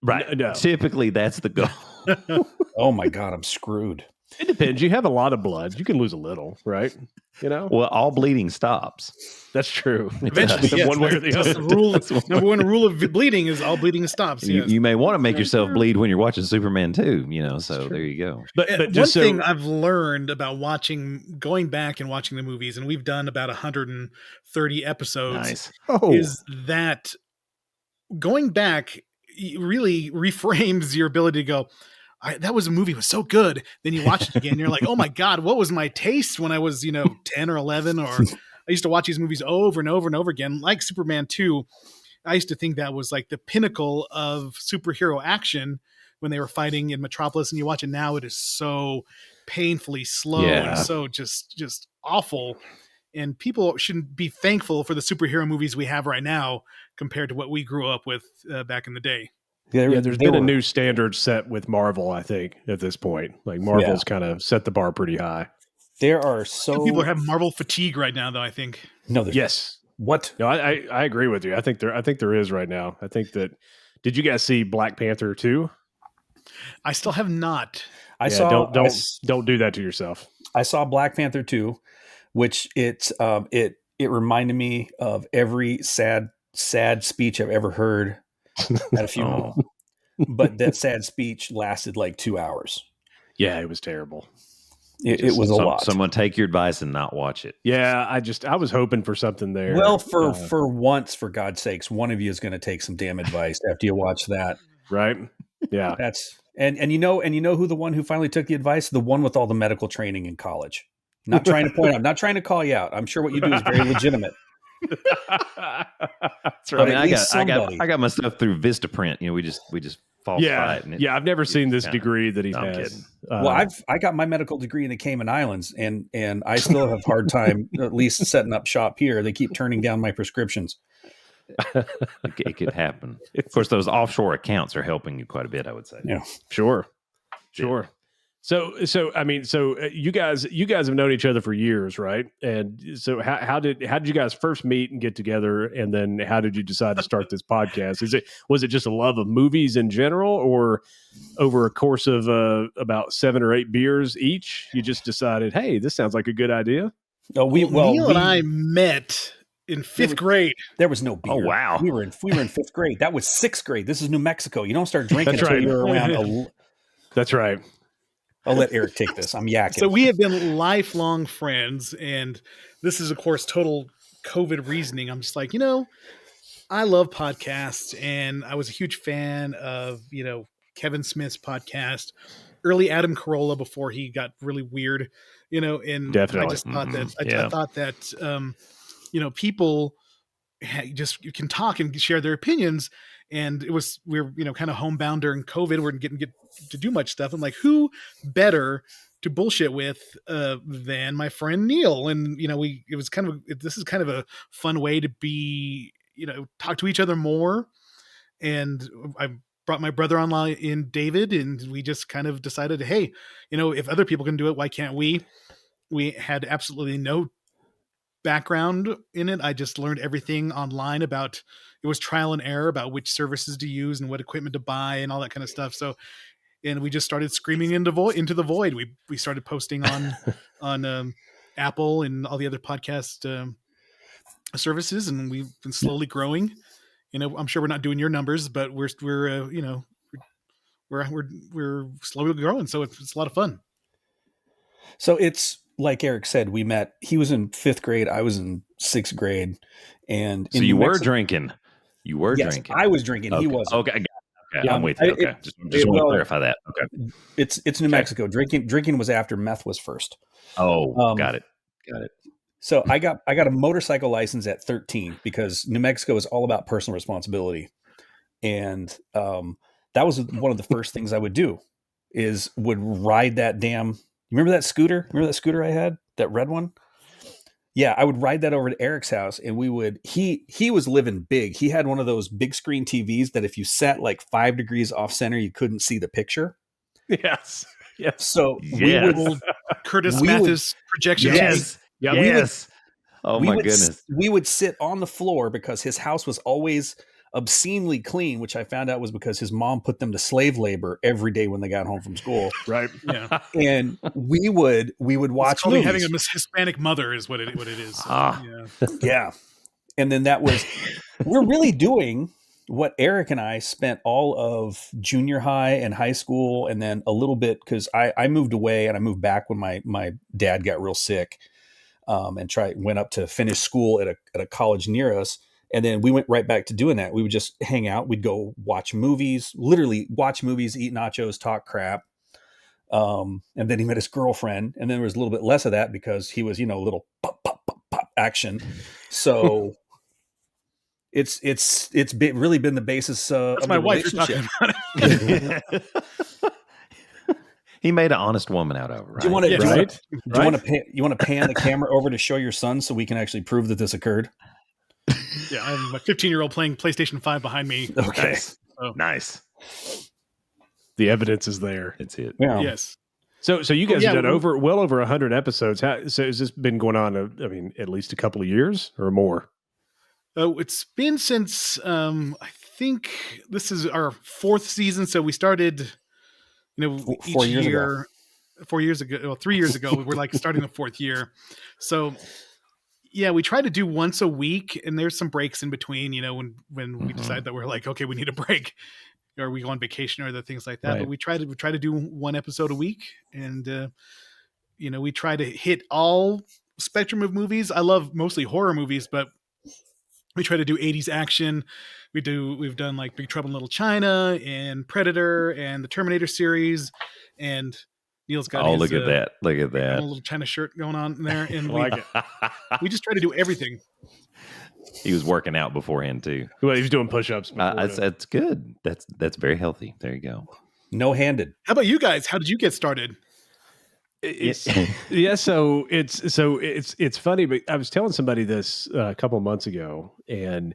Right. No. Typically, that's the goal. Oh my God, I'm screwed. It depends. You have a lot of blood. You can lose a little, right? Well, all bleeding stops. That's true. Eventually, yes. One way or the That's other. the rule. Number one rule of bleeding is all bleeding stops. Yes. You may want to make yourself bleed when you're watching Superman 2, so there you go. But one thing I've learned about going back and watching the movies, and we've done about 130 episodes, is that going back really reframes your ability to go, that was a movie, was so good. Then you watch it again, and you're like, oh my God, what was my taste when I was, 10 or 11? Or I used to watch these movies over and over and over again, like Superman 2. I used to think that was like the pinnacle of superhero action when they were fighting in Metropolis. And you watch it now, it is so painfully slow and so just awful. And people should be thankful for the superhero movies we have right now compared to what we grew up with back in the day. There's been a new standard set with Marvel, I think, at this point. Like Marvel's kind of set the bar pretty high. There are so people have Marvel fatigue right now, though. I think. No, yes. What? No, I agree with you. I think there is right now. I think that. Did you guys see Black Panther 2? I still have not. Don't do that to yourself. I saw Black Panther 2, which it reminded me of every sad speech I've ever heard at a funeral. But that sad speech lasted like 2 hours. Yeah, it was terrible. It was a lot. Someone take your advice and not watch it. Yeah, I was hoping for something there. Well, for once, for God's sakes, one of you is going to take some damn advice after you watch that. Right? Yeah. And you know who the one who finally took the advice? The one with all the medical training in college. Not trying to point out, not trying to call you out. I'm sure what you do is very legitimate. That's right. I got my stuff through Vistaprint. We just falsify it. I've never seen this degree that he has. Well, I got my medical degree in the Cayman Islands, and I still have a hard time at least setting up shop here. They keep turning down my prescriptions. It could happen. Of course, those offshore accounts are helping you quite a bit, I would say. Yeah, sure. So you guys have known each other for years, right? And so how did you guys first meet and get together, and then how did you decide to start this podcast? Was it just a love of movies in general, or over a course of about 7 or 8 beers each, you just decided, hey, this sounds like a good idea? Neil and I met in 5th grade. There was no beer. Oh wow, we were in 5th grade. That was 6th grade. This is New Mexico. You don't start drinking until you're around. That's right. I'll let Eric take this. I'm yakking. So we have been lifelong friends, and this is, of course, total COVID reasoning. I'm just like, I love podcasts, and I was a huge fan of, Kevin Smith's podcast, early Adam Carolla before he got really weird, and Definitely. I just thought that, I thought that, people just you can talk and share their opinions. And we were, kind of homebound during COVID. We didn't get to do much stuff. I'm like, who better to bullshit with than my friend Neil? And, this is kind of a fun way to be, talk to each other more. And I brought my brother online in, David, and we just kind of decided, hey, if other people can do it, why can't we? We had absolutely no background in it. I just learned everything online about, it was trial and error about which services to use and what equipment to buy and all that kind of stuff. So, and we just started screaming into the void. We started posting on Apple and all the other podcast services, and we've been slowly growing. I'm sure we're not doing your numbers, but we're slowly growing. So it's a lot of fun. So it's like Eric said, we met, he was in 5th grade. I was in 6th grade. And so you were drinking. You were drinking. I was drinking. Okay. He wasn't. Okay. Yeah, I'm with you. Okay. Just want to clarify that. Okay. It's New Mexico. Drinking was after meth was first. Oh, got it. So I got a motorcycle license at 13 because New Mexico is all about personal responsibility. And that was one of the first things I would do would ride that damn, remember that scooter? Remember that scooter I had? That red one? Yeah, I would ride that over to Eric's house, and he was living big. He had one of those big screen TVs that if you sat like 5 degrees off center, you couldn't see the picture. Yes. So we would Curtis Mathis projection. Yes. Yeah. Yes. Oh my goodness. We would sit on the floor because his house was always obscenely clean, which I found out was because his mom put them to slave labor every day when they got home from school. Right. Yeah. And we would watch movies. Having a Hispanic mother is what it is. So, yeah. Yeah. And then we're really doing what Eric and I spent all of junior high and high school, and then a little bit because I moved away and I moved back when my dad got real sick, and went up to finish school at a college near us. And then we went right back to doing that. We would just hang out. We'd go watch movies, literally watch movies, eat nachos, talk crap. And then he met his girlfriend. And then there was a little bit less of that because he was, a little pop, pop, pop, pop action. So it's really been the basis of my the wife you're relationship. talking about. He made an honest woman out of it, right? Do you want to Right? you want to pan the camera over to show your son so we can actually prove that this occurred? Yeah, I have my 15-year-old playing PlayStation 5 behind me. Okay. Nice. The evidence is there. That's it. Yeah. Yes. So you guys have done well over 100 episodes. So has this been going on? At least a couple of years or more. It's been since I think this is our 4th season. So we started, each 4 years year. ago. 4 years ago, well, 3 years ago, we're like starting the 4th year. So yeah, we try to do once a week, and there's some breaks in between, when we decide that we're like, okay, we need a break, or we go on vacation or other things like that. Right. But we try to do one episode a week, and we try to hit all spectrum of movies. I love mostly horror movies, but we try to do 80s action. We've done like Big Trouble in Little China and Predator and the Terminator series, and Neil's got look at that. Look at that. A little China shirt going on in there. And Like we just try to do everything. He was working out beforehand too. Well, he was doing push-ups. That's good. That's very healthy. There you go. No-handed. How about you guys? How did you get started? So it's funny, but I was telling somebody this a couple of months ago, and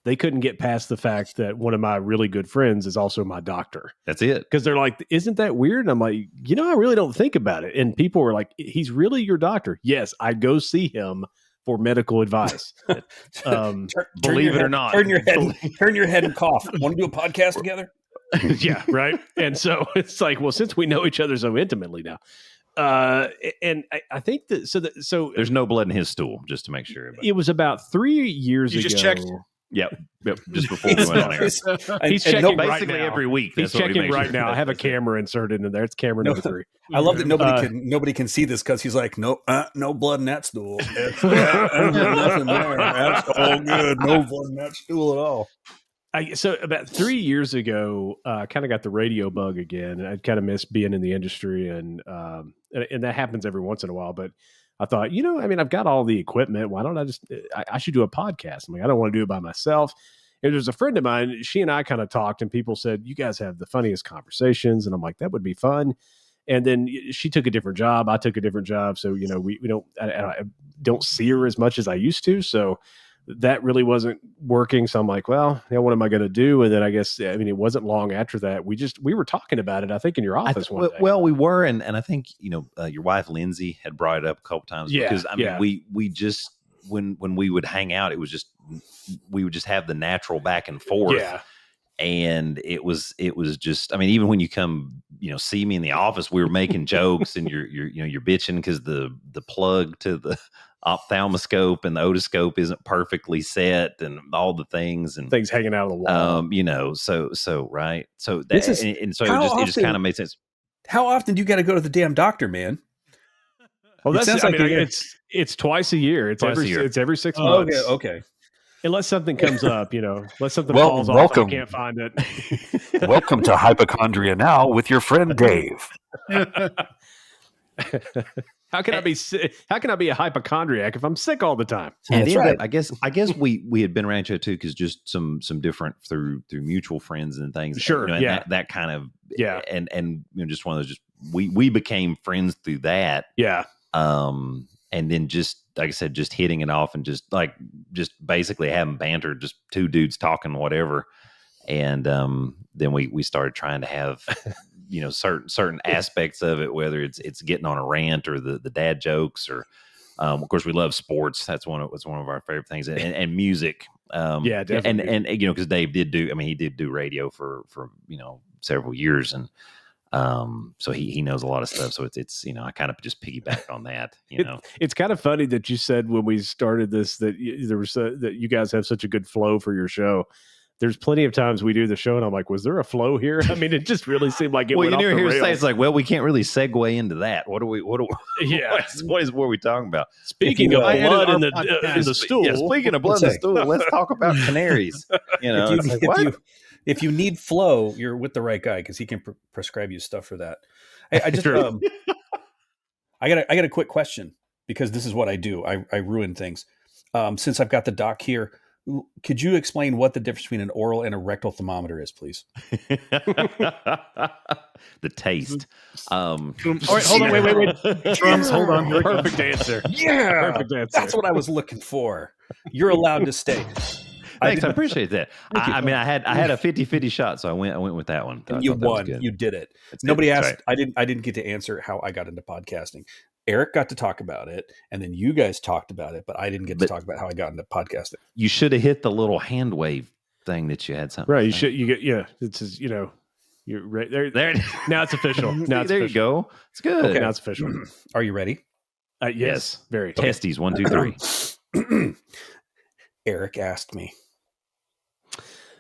they couldn't get past the fact that one of my really good friends is also my doctor. That's it. Because they're like, isn't that weird? And I'm like, I really don't think about it. And people were like, he's really your doctor. Yes, I go see him for medical advice. Believe it or not. Turn your head and cough. Want to do a podcast together? Yeah, right. And so it's like, well, since we know each other so intimately now, and I think that so there's no blood in his stool, just to make sure. It was about 3 years ago. You just checked? Yep. Just before we went on air. He's checking basically right now. every week. He's checking right now. I have a camera inserted in there. It's camera number 3. I love that nobody can see this because he's like, no blood in that stool. Nothing there. That's all good. No blood in that stool at all. So about 3 years ago, I kind of got the radio bug again. I kind of missed being in the industry, and that happens every once in a while. But I thought, I've got all the equipment. Why don't I should do a podcast. I'm like, I don't want to do it by myself. And there's a friend of mine, she and I kind of talked, and people said, you guys have the funniest conversations. And I'm like, that would be fun. And then she took a different job. I took a different job. So, I don't see her as much as I used to. So that really wasn't working. So I'm like, well, what am I going to do? And then I guess, it wasn't long after that. We were talking about it, I think, in your office one day. Well, we were. And I think, your wife, Lindsay, had brought it up a couple times. Yeah, because, we just, when we would hang out, it was just, we would just have the natural back and forth. Yeah. And it was just, even when you come, see me in the office, we were making jokes and you're bitching because the plug to the ophthalmoscope and the otoscope isn't perfectly set and all the things and things hanging out of the wall. So right. So This is- and so how it just kind of made sense. How often do you got to go to the damn doctor, man? Well, It sounds like it's twice a year. It's Twice a year. It's every 6 months. Okay. Unless something comes up, unless something falls off and I can't find it. Welcome to Hypochondria Now with your friend Dave. How can I be sick? How can I be a hypochondriac if I'm sick all the time? And That's then right. I guess we had been around each other too, because just some different through mutual friends and things. Sure, and yeah. that kind of and just one of those. Just we became friends through that. Yeah. And then just like I said, just hitting it off and just basically having banter, just two dudes talking whatever. And then we started trying to have certain aspects of it, whether it's getting on a rant or the dad jokes, or of course we love sports. That's one of our favorite things, and music. Yeah, definitely. And because Dave did do, he did do radio for several years, and so he knows a lot of stuff. So it's I kind of just piggyback on that. It's kind of funny that you said when we started this that that you guys have such a good flow for your show. There's plenty of times we do the show and I'm like, was there a flow here? It just really seemed like it went off the rails. Say it's like, well, we can't really segue into that. What Yeah. what are we talking about? Speaking of blood in the stool. Yeah, speaking of blood in the stool, let's talk about canaries. If you need flow, you're with the right guy because he can prescribe you stuff for that. I just I got a quick question because this is what I do. I ruin things. Since I've got the doc here, could you explain what the difference between an oral and a rectal thermometer is, please? The taste. All right, hold on, wait. Drums, hold on. Perfect answer. Yeah, Perfect answer. that's what I was looking for. You're allowed to stay. Thanks, I appreciate that. I had a 50-50 shot, so I went with that one. You won. You did it. Nobody asked. Right. I didn't get to answer how I got into podcasting. Eric got to talk about it, and then you guys talked about it, but I didn't get to talk about how I got into podcasting. You should have hit the little hand wave thing that you had something. Right. You should. You get. Yeah. It's just, you're right there. There. Now it's official. Now it's there official. You go. It's good. Okay. Now it's official. Are you ready? Yes. Very. Testes 1, 2, 3. Eric asked me.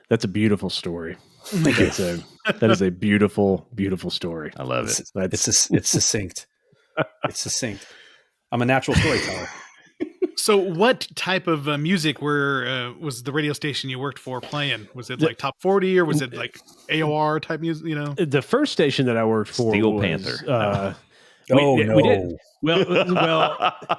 That's a beautiful story. That is a beautiful, beautiful story. I love it. It's succinct. It's succinct. I'm a natural storyteller. So what type of music was the radio station you worked for playing? Was it like top 40 or was it like AOR type music? The first station that I worked for Steel was, Panther. We did. Well,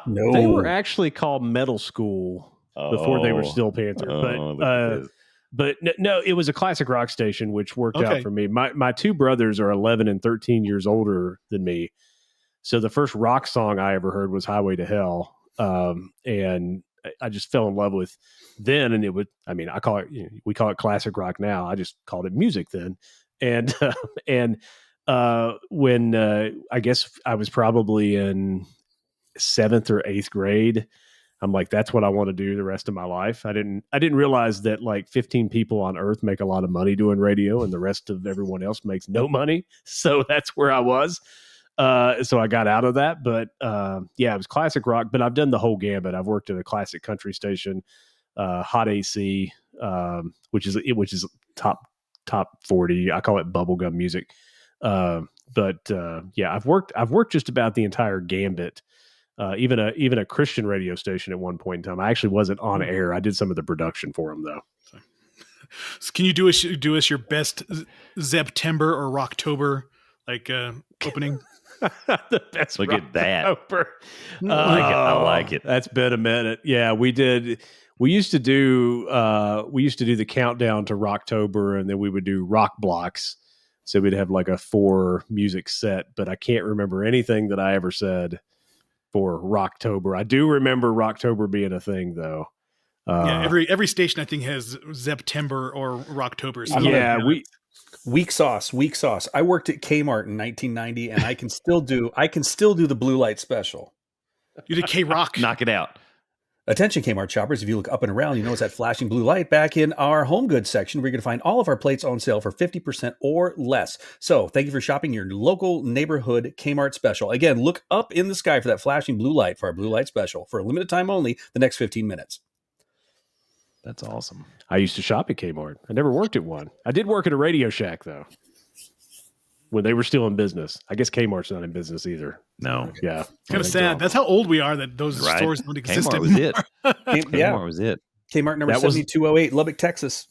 no. They were actually called Metal School before they were Steel Panther. But no, it was a classic rock station, which worked out for me. My two brothers are 11 and 13 years older than me. So the first rock song I ever heard was Highway to Hell. And I just fell in love with then. And I call it, we call it classic rock now. I just called it music then. And when I guess I was probably in 7th or 8th grade, I'm like, that's what I want to do the rest of my life. I didn't realize that like 15 people on earth make a lot of money doing radio and the rest of everyone else makes no money. So that's where I was. So I got out of that, but it was classic rock, but I've done the whole gambit. I've worked at a classic country station, hot AC, which is top 40. I call it bubblegum music. Yeah, I've worked just about the entire gambit. Even a Christian radio station at one point in time. I actually wasn't on air. I did some of the production for them though. So can you do us your best September or Rocktober opening? The best. Look at that. I like it. That's been a minute. Yeah, we did. We used to do the countdown to Rocktober, and then we would do rock blocks. So we'd have like a 4 music set, but I can't remember anything that I ever said for Rocktober. I do remember Rocktober being a thing though. Yeah, every station I think has September or Rocktober. So Weak sauce. I worked at Kmart in 1990, and I can still do the blue light special. You did K-Rock. Knock it out. Attention Kmart shoppers, if you look up and around, you notice that flashing blue light back in our home goods section. We're going to find all of our plates on sale for 50% or less. So thank you for shopping your local neighborhood Kmart special. Again, look up in the sky for that flashing blue light for our blue light special for a limited time only, the next 15 minutes. That's awesome. I used to shop at Kmart. I never worked at one. I did work at a Radio Shack though, when they were still in business. I guess Kmart's not in business either. No. Yeah. Kind of sad. That's how old we are that those stores don't exist anymore. Kmart was it. Kmart number 7208, Lubbock, Texas.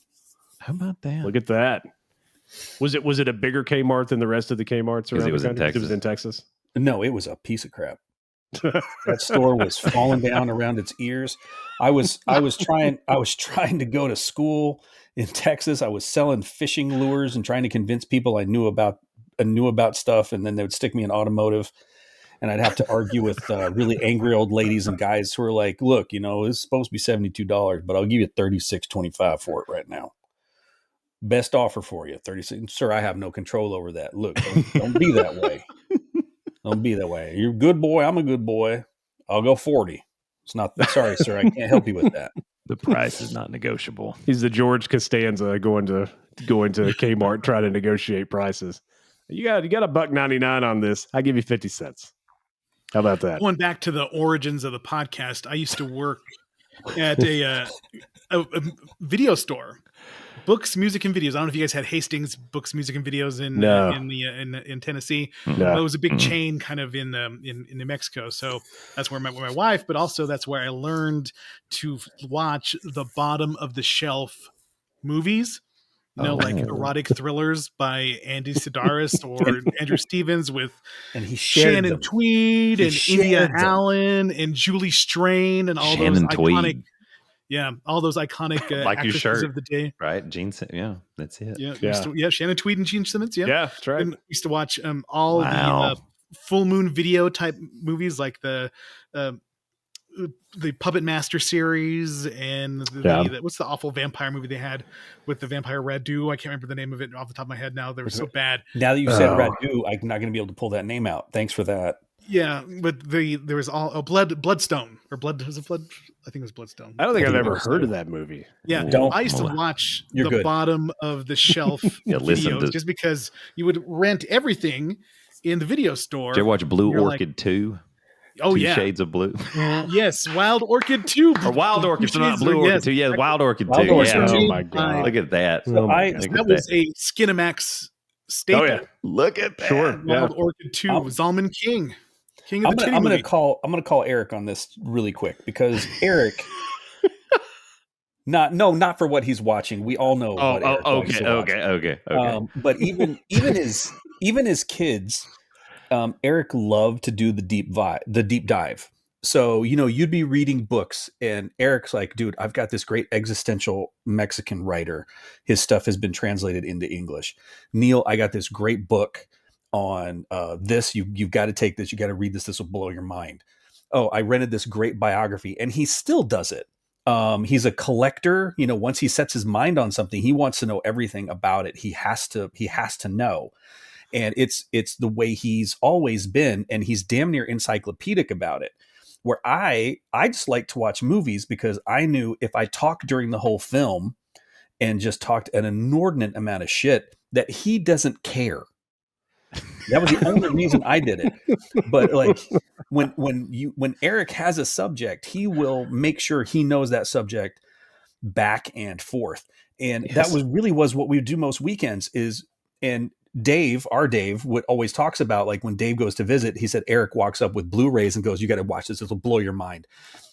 How about that? Look at that. Was it a bigger Kmart than the rest of the Kmarts around the country? It was in Texas. No, it was a piece of crap. That store was falling down around its ears. I was trying to go to school in Texas. I was selling fishing lures and trying to convince people I knew about stuff, and then they would stick me in automotive, and I'd have to argue with really angry old ladies and guys who were like, "Look, it's supposed to be $72, but I'll give you $36.25 for it right now. Best offer for you, 36. Sir, I have no control over that. Look, don't be that way. Don't be that way. You're a good boy. I'm a good boy. I'll go 40. It's not. Sorry, sir. I can't help you with that. The price is not negotiable. He's the George Costanza going to Kmart trying to negotiate prices. You got $1.99 on this. I give you 50 cents. How about that? Going back to the origins of the podcast, I used to work at a video store. Books, music, and videos. I don't know if you guys had Hastings Books, Music, and Videos in Tennessee. No. It was a big chain, kind of in New Mexico. So that's where I met with my wife, but also that's where I learned to watch the bottom of the shelf movies. Like erotic thrillers by Andy Sidaris or Andrew Stevens with Shannon Tweed and India Allen and Julie Strain and all those iconic. Yeah, all those iconic like your shirt of the day, right? Gene, that's it. Yeah, Shannon Tweed and Gene Simmons. Yeah, that's right. And used to watch all the full moon video type movies like the Puppet Master series and what's the awful vampire movie they had with the vampire Radu? I can't remember the name of it off the top of my head now. They were so bad. Now that you said Radu, I'm not going to be able to pull that name out. Thanks for that. Yeah, but there was Bloodstone or Blood. Was it Blood? I think it was Bloodstone. I don't think I've ever heard of that movie. Yeah, I used to watch bottom of the shelf videos just because you would rent everything in the video store. Did you ever watch Blue Orchid 2? Oh, Two Shades of Blue. Yes, Wild Orchid 2. Or Wild Orchid, so not Blue Orchid 2. Yeah, Wild Orchid 2. Yeah. Oh my God. Look at that. So that was a Skinamax staple. Oh yeah. Look at that. Sure. Wild Orchid 2. Zalman King. King of the I'm going to call Eric on this really quick because Eric not for what he's watching. We all know what Eric likes to watch. Okay. But even as kids, Eric loved to do the deep dive. So, you'd be reading books and Eric's like, dude, I've got this great existential Mexican writer. His stuff has been translated into English. Neil, I got this great book on this. You've got to take this. You got to read this. This will blow your mind. Oh, I rented this great biography, and he still does it. He's a collector. Once he sets his mind on something, he wants to know everything about it. He has to know. And it's the way he's always been, and he's damn near encyclopedic about it. Where I just like to watch movies because I knew if I talked during the whole film and just talked an inordinate amount of shit that he doesn't care. That was the only reason I did it. But like when Eric has a subject, he will make sure he knows that subject back and forth. And Yes. that was what we do most weekends and Dave, our Dave, would always talks about, like, when Dave goes to visit, he said Eric walks up with Blu-rays and goes, "You got to watch this. It'll blow your mind."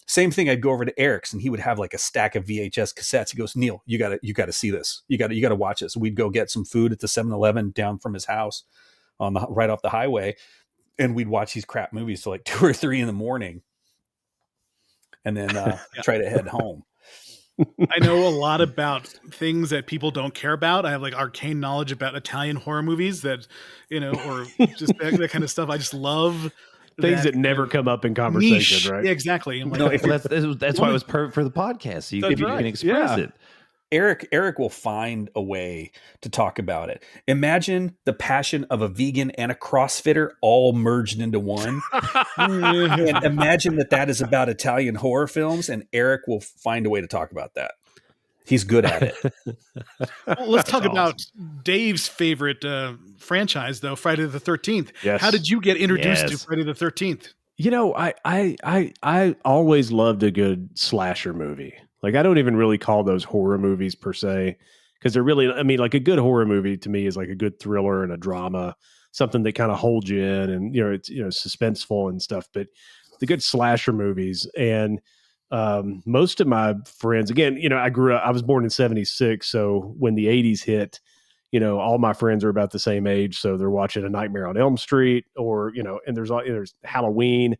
Same thing. I'd go over to Eric's and he would have like a stack of VHS cassettes. He goes, "Neil, you got to see this. You got to watch this." We'd go get some food at the 7-Eleven down from his house right off the highway. And we'd watch these crap movies till like 2 or 3 in the morning and then try to head home. I know a lot about things that people don't care about. I have like arcane knowledge about Italian horror movies that, or just that kind of stuff. I just love things that never come up in conversation, niche. Right? Yeah, exactly. I'm like, No, that's why it was perfect for the podcast. So you can express it. Eric will find a way to talk about it. Imagine the passion of a vegan and a CrossFitter all merged into one. And imagine that is about Italian horror films, and Eric will find a way to talk about that. He's good at it. Well, let's talk about Dave's favorite franchise, though, Friday the 13th. Yes. How did you get introduced to Friday the 13th? I always loved a good slasher movie. Like, I don't even really call those horror movies per se, because they're really, like a good horror movie to me is like a good thriller and a drama, something that kind of holds you in and, it's, suspenseful and stuff. But the good slasher movies, and most of my friends, again, I was born in 76. So when the 80s hit, all my friends are about the same age. So they're watching A Nightmare on Elm Street or, and there's Halloween.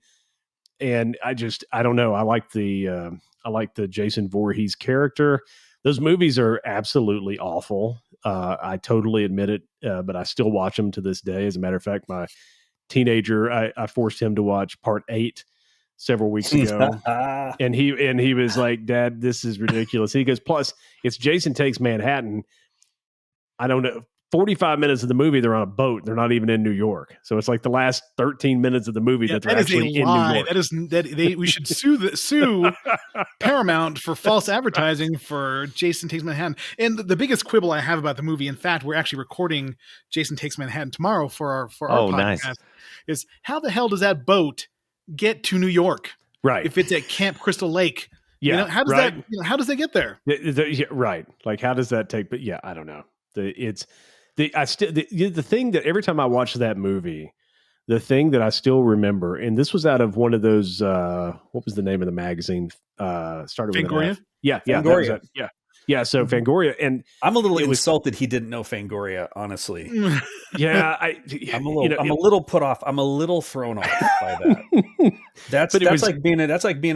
And I don't know. I like the Jason Voorhees character. Those movies are absolutely awful. I totally admit it, but I still watch them to this day. As a matter of fact, my teenager, I forced him to watch part 8 several weeks ago, and he was like, "Dad, this is ridiculous." He goes, "Plus, it's Jason Takes Manhattan." I don't know. 45 minutes of the movie, they're on a boat. They're not even in New York. So it's like the last 13 minutes of the movie that they're actually in New York. We should sue Paramount for false advertising for Jason Takes Manhattan. And the biggest quibble I have about the movie, in fact, we're actually recording Jason Takes Manhattan tomorrow for our podcast, nice. Is how the hell does that boat get to New York? Right. If it's at Camp Crystal Lake. Yeah. How does that, how does they get there? Right. Like, how does that take? But yeah, I don't know. The thing that every time I watch that movie, the thing that I still remember, and this was out of one of those, what was the name of the magazine? Started with Fangoria? an F. Yeah. Fangoria. Yeah. So Fangoria, and I'm a little insulted he didn't know Fangoria, honestly. Yeah, I'm a little put off. I'm a little thrown off by that. That's like being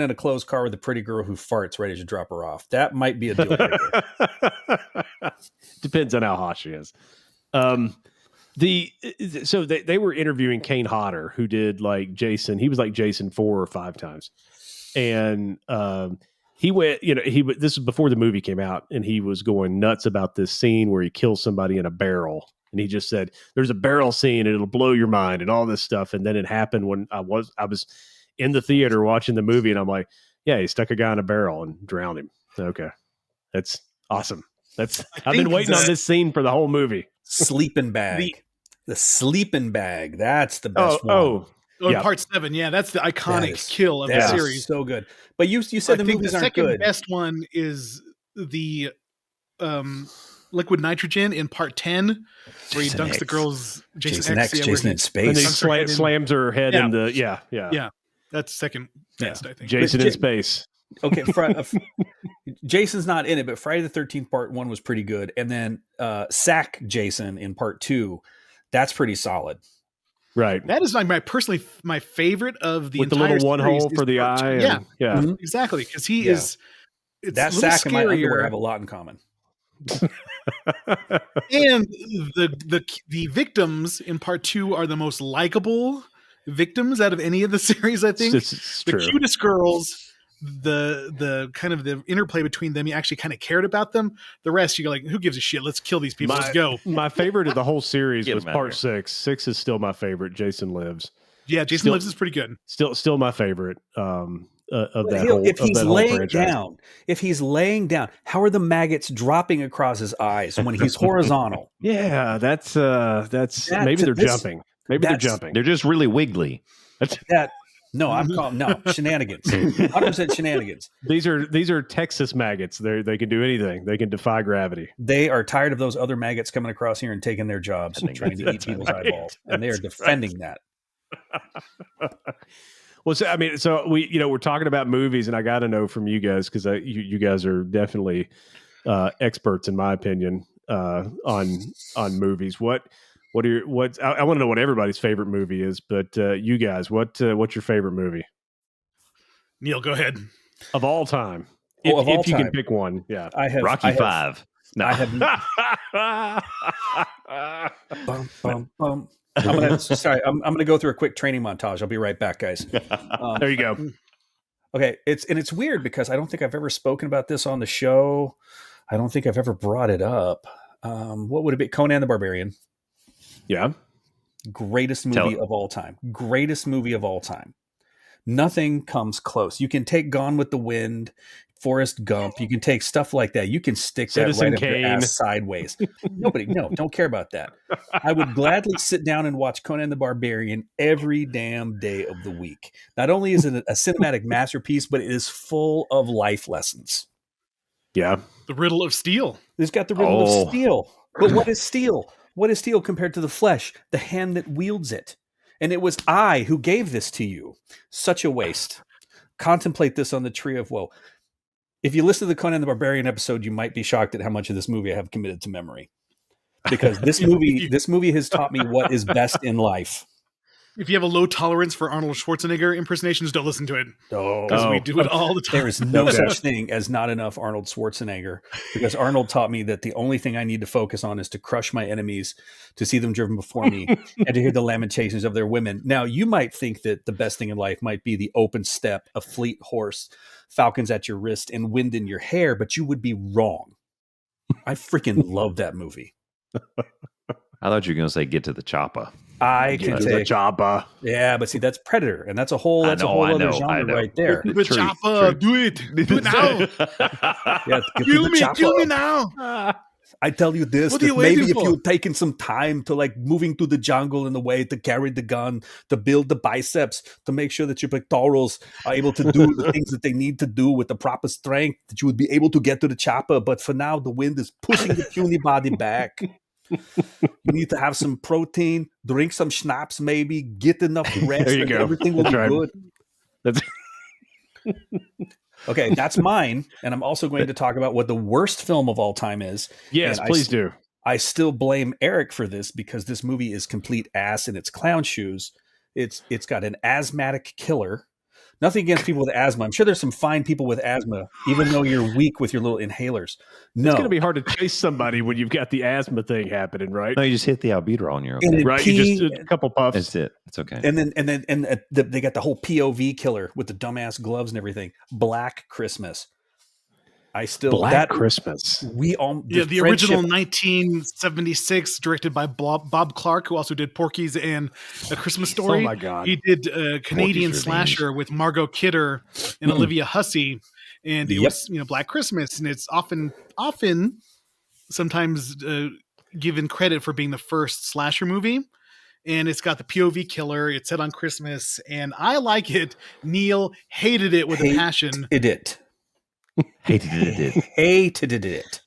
in a closed car with a pretty girl who farts right as you drop her off. That might be a deal breaker. Depends on how hot she is. So they were interviewing Kane Hodder, who did like Jason. He was like Jason 4 or 5 times, and he went. This is before the movie came out, and he was going nuts about this scene where he kills somebody in a barrel. And he just said, "There's a barrel scene, and it'll blow your mind," and all this stuff. And then it happened when I was in the theater watching the movie, and I'm like, "Yeah, he stuck a guy in a barrel and drowned him." Okay, that's awesome. I've been waiting on this scene for the whole movie. Sleeping bag, the sleeping bag. That's the best one. Yeah. Part 7. Yeah, that's the iconic kill of the series. So good. But you said the movies aren't good. The second best one is the liquid nitrogen in part 10, where he dunks the girl's Jason X, Jason in space, and he slams her head in the yeah. That's second best, I think. Jason in space. Okay, Jason's not in it, but Friday the 13th part 1 was pretty good, and then Sack Jason in part 2, that's pretty solid. Right. That is personally my favorite of the with the entire little one hole for the eye. Yeah, mm-hmm. Exactly, because he is. It's that Sack and my underwear have a lot in common. And the victims in part 2 are the most likable victims out of any of the series. I think it's the true. Cutest girls, the kind of the interplay between them, you actually kind of cared about them. The rest, you're like, who gives a shit? Let's kill these people. Let's go. My favorite of the whole series was part 6. 6 is still my favorite. Jason Lives. Yeah, Jason Lives is pretty good. Still my favorite. Of that whole, whole, if he's laying franchise. down, how are the maggots dropping across his eyes when he's horizontal? Yeah, that's maybe they're jumping. Maybe they're jumping. They're just really wiggly. No, I'm calling shenanigans. 100% shenanigans. These are Texas maggots. They can do anything. They can defy gravity. They are tired of those other maggots coming across here and taking their jobs and trying to eat people's eyeballs, and they are defending that. Well, so we're talking about movies, and I got to know from you guys, because you guys are definitely experts, in my opinion, on movies. I want to know what everybody's favorite movie is, but you guys, what's your favorite movie? Neil, go ahead. Of all time, if you can pick one, yeah. I have Rocky V. No. I have. Bum, bum, bum. I'm gonna go through a quick training montage. I'll be right back, guys. There you go. Okay, it's weird because I don't think I've ever spoken about this on the show. I don't think I've ever brought it up. What would it be? Conan the Barbarian. Yeah. Greatest movie of all time. Greatest movie of all time. Nothing comes close. You can take Gone with the Wind, Forrest Gump. You can take stuff like that. You can stick Citizen that right up your ass sideways. Don't care about that. I would gladly sit down and watch Conan the Barbarian every damn day of the week. Not only is it a cinematic masterpiece, but it is full of life lessons. Yeah. The Riddle of Steel. It's got the Riddle of Steel. But what is steel? What is steel compared to the flesh? The hand that wields it. And it was I who gave this to you. Such a waste. Contemplate this on the tree of woe. If you listen to the Conan the Barbarian episode, you might be shocked at how much of this movie I have committed to memory. Because this movie has taught me what is best in life. If you have a low tolerance for Arnold Schwarzenegger impersonations, don't listen to it. Because we do it all the time. There is no such thing as not enough Arnold Schwarzenegger, because Arnold taught me that the only thing I need to focus on is to crush my enemies, to see them driven before me, and to hear the lamentations of their women. Now, you might think that the best thing in life might be the open steppe, a fleet horse, falcons at your wrist, and wind in your hair, but you would be wrong. I freaking love that movie. I thought you were going to say Get to the Chopper. I can take the chopper. Yeah, but see, that's Predator, and that's a whole other genre right there. The chopper, do it now. Kill me now. I tell you this, that maybe if you've taken some time to like moving through the jungle in the way to carry the gun, to build the biceps, to make sure that your pectorals are able to do the things that they need to do with the proper strength, that you would be able to get to the chopper. But for now, the wind is pushing the puny body back. You need to have some protein, drink some schnapps, maybe get enough rest. There you go. Everything will be good. Okay, that's mine. And I'm also going to talk about what the worst film of all time is. Yes, please do. I still blame Eric for this because this movie is complete ass in its clown shoes. It's got an asthmatic killer. Nothing against people with asthma. I'm sure there's some fine people with asthma, even though you're weak with your little inhalers. No. It's going to be hard to chase somebody when you've got the asthma thing happening, right? No, you just hit the albuterol and you're okay. Right, you just a couple puffs. That's it. It's okay. And then they got the whole POV killer with the dumbass gloves and everything. Black Christmas. Christmas. The original 1976, directed by Bob Clark, who also did Porky's and A Christmas Story. Oh my God! He did a Canadian slasher with Margot Kidder and Olivia Hussey, and it was Black Christmas, and it's often sometimes given credit for being the first slasher movie. And it's got the POV killer. It's set on Christmas, and I like it. Neil hated it with a passion. Hated it.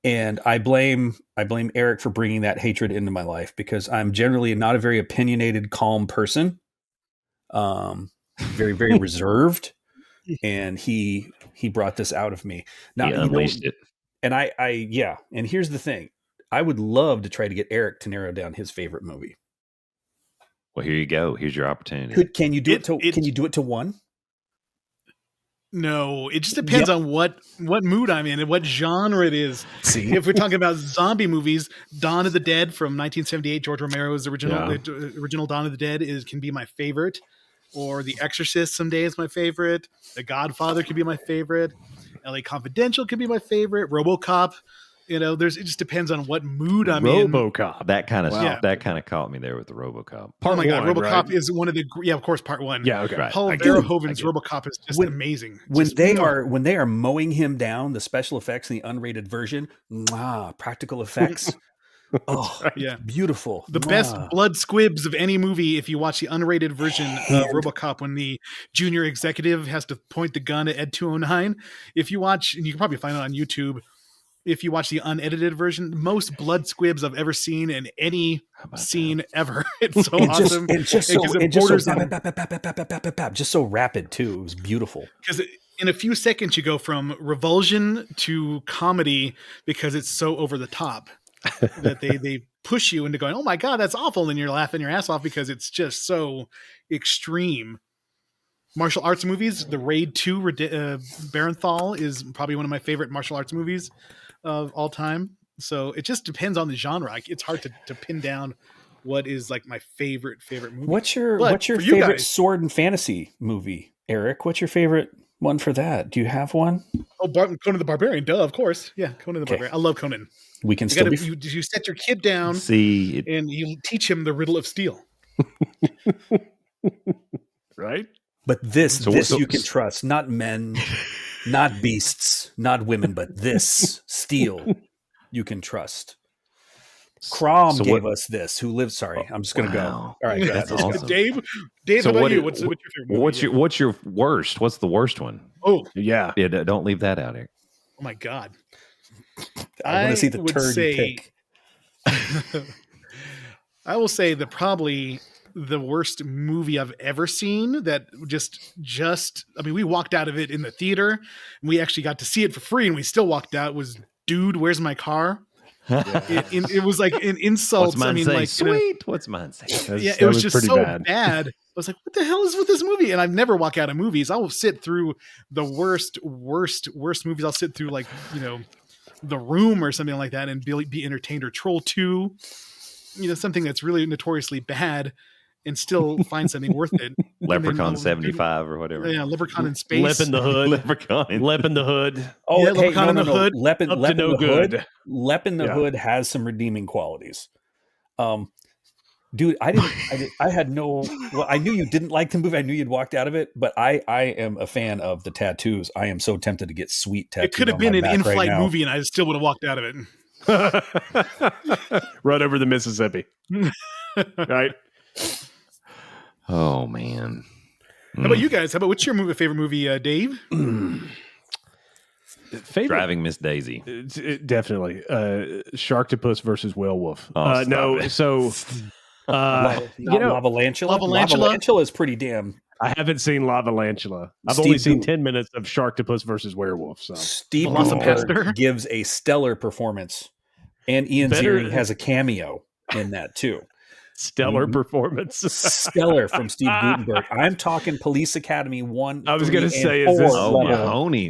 And I blame Eric for bringing that hatred into my life because I'm generally not a very opinionated, calm person. Very, very reserved. And he brought this out of me. Now, he unleashed it. And and here's the thing. I would love to try to get Eric to narrow down his favorite movie. Well, here you go. Here's your opportunity. Can you do it to one? No, it just depends on what mood I'm in and what genre it is. See, if we're talking about zombie movies, Dawn of the Dead from 1978, George Romero's original Dawn of the Dead can be my favorite. Or The Exorcist someday is my favorite. The Godfather could be my favorite. LA Confidential could be my favorite. RoboCop. It just depends on what mood I'm in. RoboCop. That kind of caught me there with the RoboCop. God, RoboCop is one of the of course, part one. Yeah, okay. Right. Paul Verhoeven's RoboCop is just amazing. When they are mowing him down, the special effects in the unrated version, practical effects. Oh, right. Yeah. beautiful. The best blood squibs of any movie, if you watch the unrated version of RoboCop, when the junior executive has to point the gun at Ed 209. If you watch, and you can probably find it on YouTube, if you watch the unedited version, most blood squibs I've ever seen in any scene ever. It's so awesome. Just so rapid too. It was beautiful. Because in a few seconds you go from revulsion to comedy because it's so over the top that they push you into going, oh my God, that's awful. And then you're laughing your ass off because it's just so extreme. Martial arts movies, the Raid 2 Barenthal is probably one of my favorite martial arts movies of all time. So it just depends on the genre. It's hard to pin down what is like my favorite movie. What's your favorite sword and fantasy movie, Eric? What's your favorite one for that? Do you have one? Oh, Conan the Barbarian, duh, of course. Yeah, Conan the Barbarian. I love Conan. We can you set your kid down and you teach him the riddle of steel. Right? But this you can trust. Not men, not beasts, not women, but this steel you can trust. Crom gave us this. Who lives? Sorry, I'm just going to go. All right, that's awesome. Dave, so how about you? What's your favorite movie? What's your worst? What's the worst one? Oh, yeah. Don't leave that out, Eric. Oh my God. I want to see the turd you pick. I will say that probably the worst movie I've ever seen that just I mean, we walked out of it in the theater and we actually got to see it for free and we still walked out was Dude, Where's My Car? It was like an insult. What's mine say? Like, sweet. What's mine say? It was just so bad. I was like, what the hell is with this movie? And I've never walk out of movies. I will sit through the worst movies. I'll sit through like, The Room or something like that and be entertained, or Troll 2, something that's really notoriously bad and still find something worth it. Leprechaun 75 or whatever. Yeah, Leprechaun in Space. Lep in the Hood. Lep in the Hood. Oh, yeah, Leprechaun in the Hood. Lep in the Hood. Lep in the Hood has some redeeming qualities. Dude, I knew you didn't like the movie. I knew you'd walked out of it, but I am a fan of the tattoos. I am so tempted to get sweet tattoos. It could have been an in-flight movie and I still would have walked out of it. Right over the Mississippi. Right? Oh, man. How about you guys? What's your favorite movie, Dave? Driving Miss Daisy. Definitely. Sharktopus versus Werewolf. Lavalantula? Lavalantula is pretty damn. I haven't seen Lavalantula. I've only seen 10 minutes of Sharktopus versus Werewolf. So Steve Guttenberg gives a stellar performance, and Ian Ziering has a cameo in that too. Stellar performance. Stellar from Steve Guttenberg. I'm talking Police Academy 1. I was going to say, is this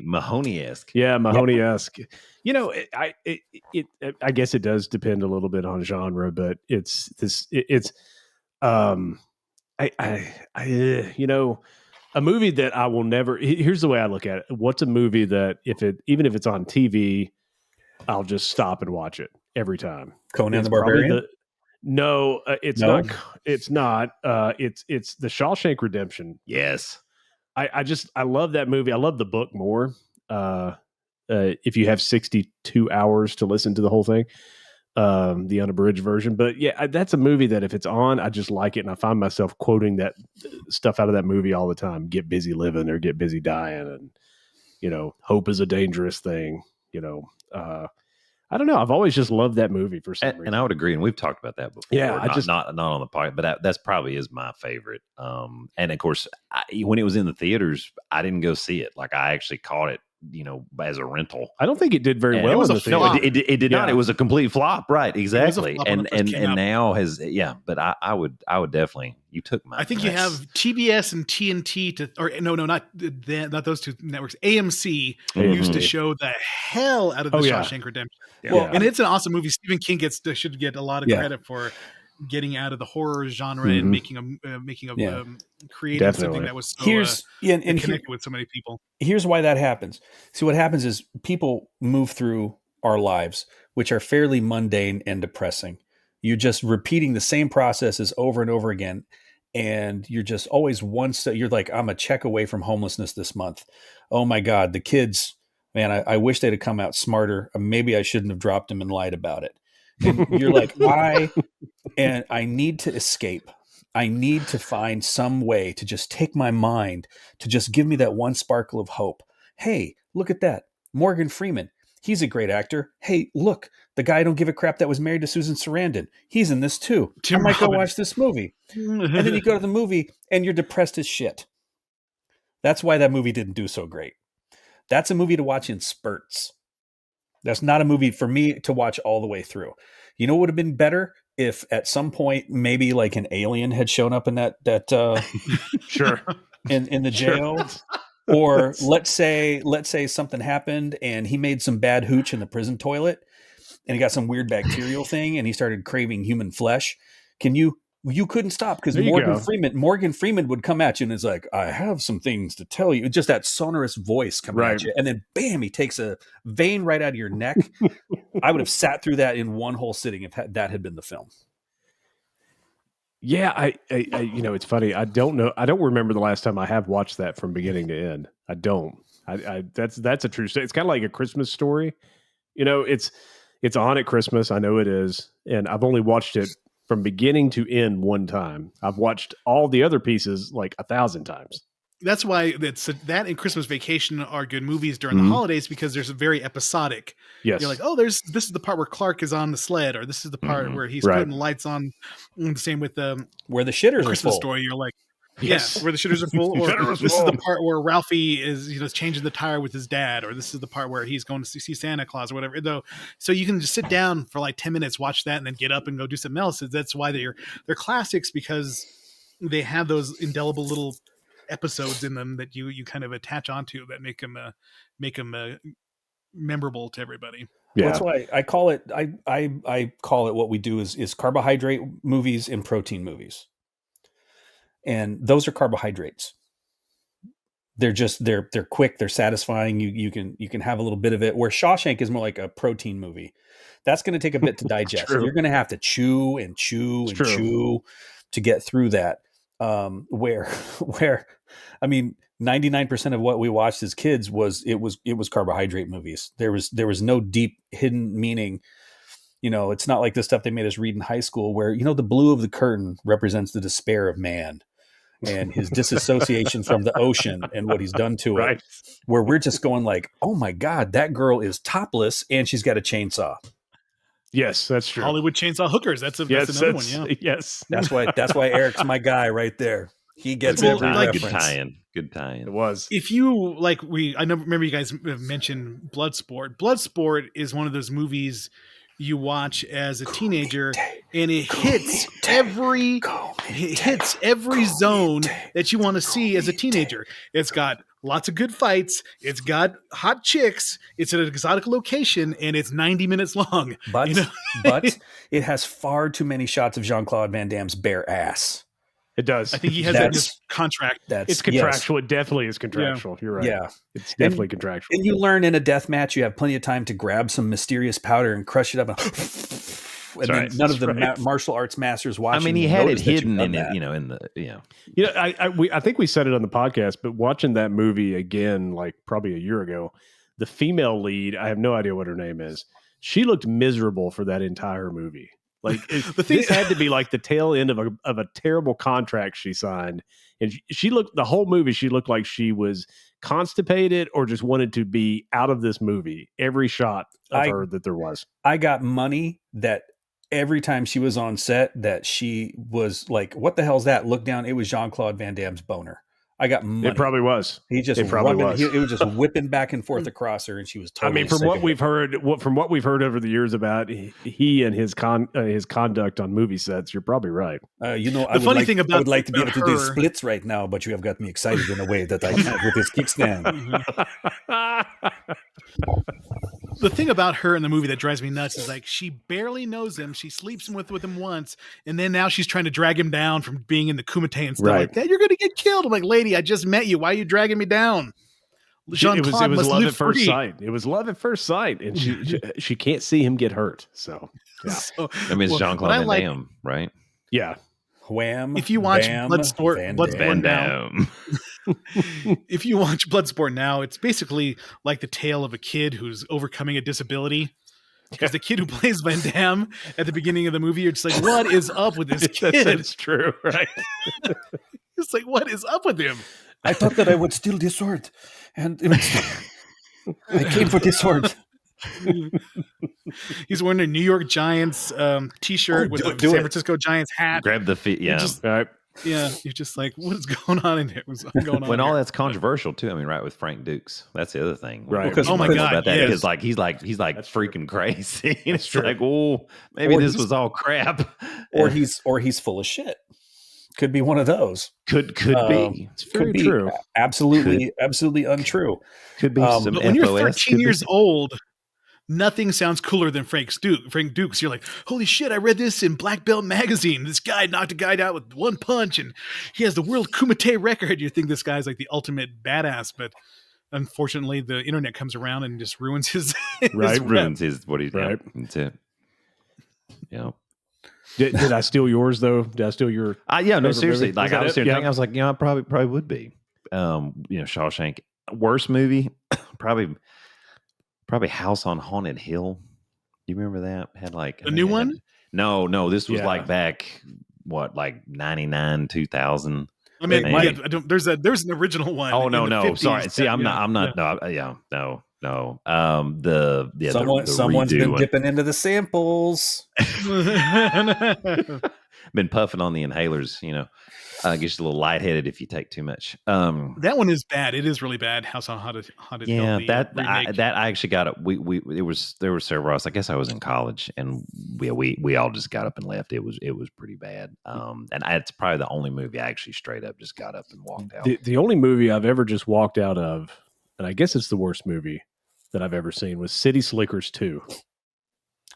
Mahoney-esque? Yeah, Mahoney-esque. I guess it does depend a little bit on genre, but a movie that I will never. Here's the way I look at it. What's a movie that even if it's on TV, I'll just stop and watch it every time? Conan the Barbarian. No, it's not. It's not. It's the Shawshank Redemption. Yes, I love that movie. I love the book more. If you have 62 hours to listen to the whole thing, the unabridged version. But yeah, that's a movie that if it's on, I just like it, and I find myself quoting that stuff out of that movie all the time. Get busy living or get busy dying, and hope is a dangerous thing. I don't know. I've always just loved that movie for some reason. And I would agree. And we've talked about that before. Yeah. Not on the podcast, but that's probably is my favorite. And of course, when it was in the theaters, I didn't go see it. Like I actually caught it, as a rental. I don't think it did very well. It was a flop. It did not. It was a complete flop. Right. Exactly. And now but I would definitely, you took my, I think you have TBS and TNT not those two networks. AMC used to show the hell out of the Shawshank Redemption. Yeah. Well, and it's an awesome movie. Stephen King should get a lot of credit for getting out of the horror genre and creating something that was so connected with so many people. Here's why that happens. See, what happens is people move through our lives, which are fairly mundane and depressing. You're just repeating the same processes over and over again. And you're just always you're like, I'm a check away from homelessness this month. Oh my God, the kids, man, I wish they'd have come out smarter. Maybe I shouldn't have dropped them and lied about it. And you're like, I need to escape. I need to find some way to just take my mind, to just give me that one sparkle of hope. Hey, look at that. Morgan Freeman. He's a great actor. Hey, look, the guy I don't give a crap that was married to Susan Sarandon. He's in this too. I might go watch this movie. And then you go to the movie and you're depressed as shit. That's why that movie didn't do so great. That's a movie to watch in spurts. That's not a movie for me to watch all the way through. You know what would have been better? If at some point maybe like an alien had shown up in that sure in the jail, or let's say something happened and he made some bad hooch in the prison toilet and he got some weird bacterial thing and he started craving human flesh. You couldn't stop because Morgan Freeman would come at you and is like, I have some things to tell you. Just that sonorous voice coming at you. And then bam, he takes a vein right out of your neck. I would have sat through that in one whole sitting if that had been the film. Yeah, I it's funny. I don't know. I don't remember the last time I have watched that from beginning to end. I don't. That's a true story. It's kind of like a Christmas story. It's on at Christmas. I know it is. And I've only watched it from beginning to end one time. I've watched all the other pieces like 1,000 times. That's why that and Christmas Vacation are good movies during the holidays, because there's a very episodic. Yes. You're like, oh, this is the part where Clark is on the sled, or this is the part where he's putting lights on. Same with where the shitters Christmas are full. Story. You're like, yes, where the shitters are full. Or this is the part where Ralphie is changing the tire with his dad, or this is the part where he's going to see Santa Claus or whatever. Though, so you can just sit down for like 10 minutes, watch that, and then get up and go do something else. That's why they're classics, because they have those indelible little episodes in them that you kind of attach onto that make them memorable to everybody. Yeah. Well, that's why I call it. I call it what we do is carbohydrate movies and protein movies. And those are carbohydrates. They're quick, they're satisfying. You can have a little bit of it. Where Shawshank is more like a protein movie. That's going to take a bit to digest. You're going to have to chew and chew and chew to get through that. Where I mean, 99% of what we watched as kids was carbohydrate movies. There was no deep hidden meaning. It's not like the stuff they made us read in high school where, the blue of the curtain represents the despair of man and his disassociation from the ocean and what he's done to it, where we're just going like, oh my God, that girl is topless and she's got a chainsaw. Yes, that's true. Hollywood Chainsaw Hookers. That's another one. Yeah. Yes. That's why Eric's my guy right there. He gets every reference. Good tie-in. It was. If you remember you guys mentioned Bloodsport. Bloodsport is one of those movies you watch as a teenager, and it hits every zone that you want to see as a teenager. It's got lots of good fights. It's got hot chicks. It's at an exotic location, and it's 90 minutes long. But it has far too many shots of Jean-Claude Van Damme's bare ass. It does. I think he has that contract. It's contractual. Yes. It definitely is contractual. Yeah. You're right. Yeah. It's definitely contractual. And you learn in a death match, you have plenty of time to grab some mysterious powder and crush it up. And then none of the martial arts masters watching. I mean, he had it hidden in it, I think we said it on the podcast, but watching that movie again, like probably a year ago, the female lead, I have no idea what her name is. She looked miserable for that entire movie. Like this had to be like the tail end of a terrible contract she signed, and she looked the whole movie. She looked like she was constipated or just wanted to be out of this movie. Every shot of her that there was. I got money that every time she was on set that she was like, "What the hell's that?" Look down. It was Jean-Claude Van Damme's boner. I got money. It probably was. He just it was just whipping back and forth across her, and she was totally. I mean, from what we've heard over the years about he and his conduct on movie sets, you're probably right. I would like to be able to do splits right now, but you have got me excited in a way that I can't with this kickstand. The thing about her in the movie that drives me nuts is like she barely knows him. She sleeps with him once, and then now she's trying to drag him down from being in the Kumite and stuff like that. You're going to get killed. I'm like, lady, I just met you. Why are you dragging me down? It was love at first sight. It was love at first sight, and she can't see him get hurt. So, yeah. I mean, it's Jean-Claude Van Damme, right? Yeah. Wham! If you watch Bloodsport now, if you watch Bloodsport now, it's basically like the tale of a kid who's overcoming a disability, because the kid who plays Van Damme at the beginning of the movie, you're just like, what is up with this kid? That's true, right? It's like, what is up with him? I thought that I would steal this sword, and I came for this sword. He's wearing a New York Giants t-shirt with a San Francisco Giants hat. Grab the feet. Yeah. Right. Yeah, you're just like, what is going on in here? What's going on When all here? that's controversial too. I mean, right, with Frank Dukes. That's the other thing. Right. Because Oh my God, about that, yes. because he's like freaking crazy. And it's true. like, oh, maybe Or this he's- was all crap. Or he's full of shit. Could be one of those. Could be. It's very Could be true. absolutely untrue. Could be some But when you're FOS, 13 could be years old, nothing sounds cooler than Frank Dukes. You're like, holy shit, I read this in Black Belt magazine. This guy knocked a guy out with one punch, and he has the world Kumite record. You think this guy's like the ultimate badass, but unfortunately, the internet comes around and just ruins his Right, rep. ruins his what he's Right. That's it. Yeah. Did I steal yours though? Did I steal your? Yeah, no, favorite seriously. movie? Like Is that I was it? there Yeah. thinking, I was like, I probably would be. Shawshank. Worst movie, probably House on Haunted Hill. You remember that? Had like The new one? No, this was Yeah. like back like 99, 2000. I mean, Hey. yeah, I don't, there's an original one. Oh in no, the no, 50s sorry. See, that- I'm not. No. Someone's the been redo dipping into the samples. been puffing on the inhalers. Gets you a little lightheaded if you take too much. That one is bad. It is really bad. House on Haunted Yeah, Hill, the remake. I actually got it. There were several of us. I guess I was in college, and we all just got up and left. It was pretty bad. And it's probably the only movie I actually straight up just got up and walked out. The only movie I've ever just walked out of, and I guess it's the worst movie that I've ever seen, was City Slickers 2.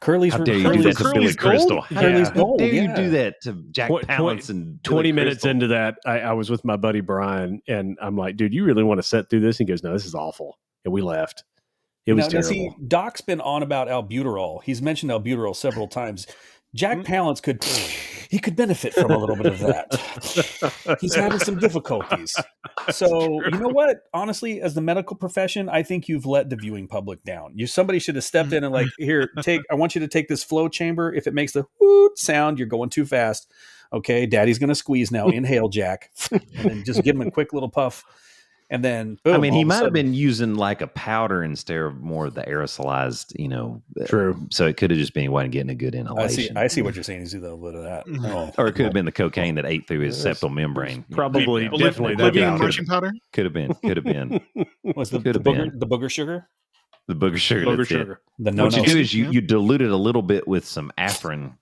Curly's How dare you do that to Billy Curly's Gold? Crystal? Curly's How Gold, dare you yeah. do that to Jack Tw- Palance and Billy 20 minutes Crystal? into that, I was with my buddy Brian, and I'm like, dude, you really want to sit through this? He goes, no, this is awful. And we left. It was Now, terrible. see, Doc's been on about albuterol. He's mentioned albuterol several times. Jack Palance could benefit from a little bit of that. He's having some difficulties. So you know what? Honestly, as the medical profession, I think you've let the viewing public down. Somebody should have stepped in and like, here, I want you to take this flow chamber. If it makes the whoot sound, you're going too fast. Okay, Daddy's gonna squeeze now. Inhale, Jack, and then just give him a quick little puff. And then, boom, I mean, he all of a might have sudden- been using like a powder instead of more of the aerosolized, True. So it could have just been he wasn't getting a good inhalation. I see what you're saying. He's a little bit of that. Oh. Or it could have been the cocaine that ate through his septal membrane. Probably, Obliv- definitely. Oblivion That marching powder. Could have been. Was the Could have booger, been. the booger sugar? The booger sugar. Booger that's it. sugar. The no What you no. do is you dilute it a little bit with some Afrin,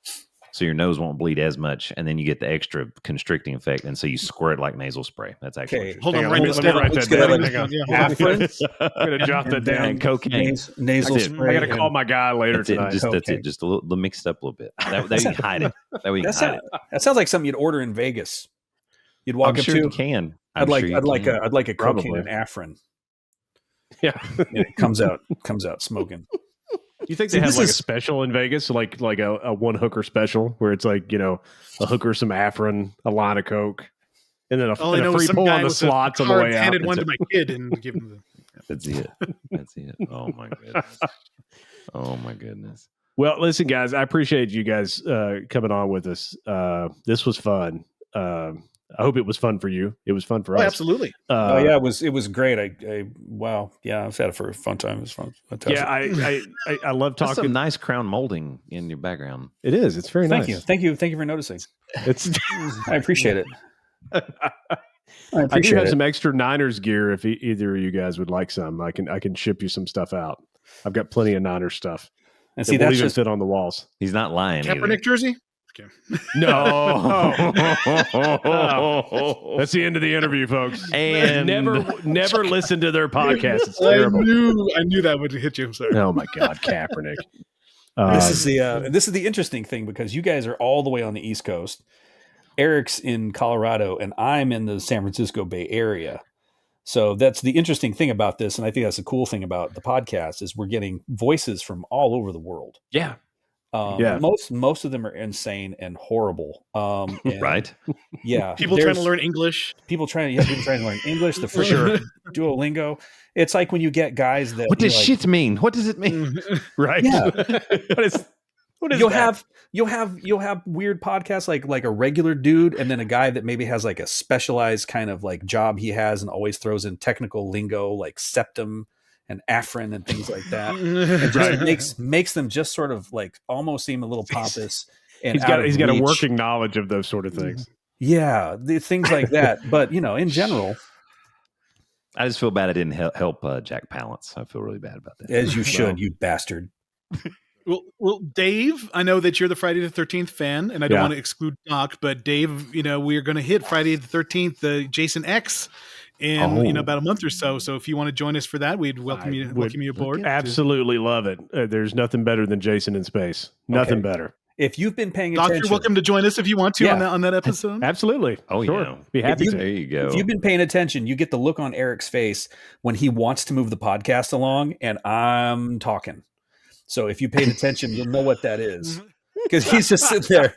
so your nose won't bleed as much, and then you get the extra constricting effect, and so you squirt like nasal spray. That's actually Okay, what Hold Hang on, on, write let this me down. write Let's that get down. it. Hang on. Yeah, hold on. Afrin, I'm going to jot that down. And cocaine. nasal That's it. spray. I got to call my guy later That's it. tonight. Just that's Okay. it. Just a little mixed up a little bit. That way you can hide it. That way you can hide it. That sounds like something you'd order in Vegas. You'd walk I'm up sure to. you can. I'd like a cocaine Probably. and Afrin. Yeah. And it comes out smoking. You think See, they have this like a is- special in Vegas, like a one hooker special, where it's like a hooker, some Afrin, a line of coke, and then All I and know a is free some pull guy on the with a slots on the card way out. handed one That's to my kid and give him the. That's it. That's it. Oh my goodness. Oh my goodness. Well, listen, guys, I appreciate you guys coming on with us. This was fun. I hope it was fun for you. It was fun for Oh, us. absolutely. Oh yeah, it was great. Wow, yeah, I've had it for a fun time. It was fun. Fantastic. Yeah, I love That's some talking. nice crown molding in your background. It is. It's very Thank nice. you for noticing. It's. I appreciate it. I I do appreciate have it. some extra Niners gear. If either of you guys would like some, I can ship you some stuff out. I've got plenty of Niners stuff. And See, see, that will that's even just fit on the walls. He's not lying. either. Kaepernick jersey. Okay. No, that's the end of the interview, folks. And never listen to their podcast. It's I terrible. knew that would hit you. I'm sorry. Oh my God, Kaepernick. this is the interesting thing because you guys are all the way on the East Coast. Eric's in Colorado, and I'm in the San Francisco Bay Area. So that's the interesting thing about this, and I think that's the cool thing about the podcast is we're getting voices from all over the world. Yeah, Most of them are insane and horrible. And Right? Yeah. People trying to learn English. People trying to learn English. The freaking Duolingo. It's like when you get guys that. What does shit mean? What does it mean? Right. Yeah. What is you'll that? have weird podcasts like a regular dude, and then a guy that maybe has like a specialized kind of like job he has and always throws in technical lingo like septum and afrin and things like that. It just makes them just sort of like almost seem a little pompous. And he's got a working knowledge of those sort of things. Yeah, the things like that. But in general, I just feel bad I didn't help Jack Palance. I feel really bad about that. As you should, you bastard. Well, Dave, I know that you're the Friday the 13th fan, and I don't want to exclude Doc, but Dave, we're going to hit Friday the 13th, the Jason X, in about a month or so. So if you want to join us for that, we'd welcome you aboard. Absolutely love it. There's nothing better than Jason in space. Nothing better. If you've been paying attention, Doc, you're welcome to join us if you want to on that episode. Absolutely. Oh, sure. yeah. Be happy to. There you go. If you've been paying attention, you get the look on Eric's face when he wants to move the podcast along, and I'm talking. So if you paid attention, you'll know what that is, because he's just sitting there.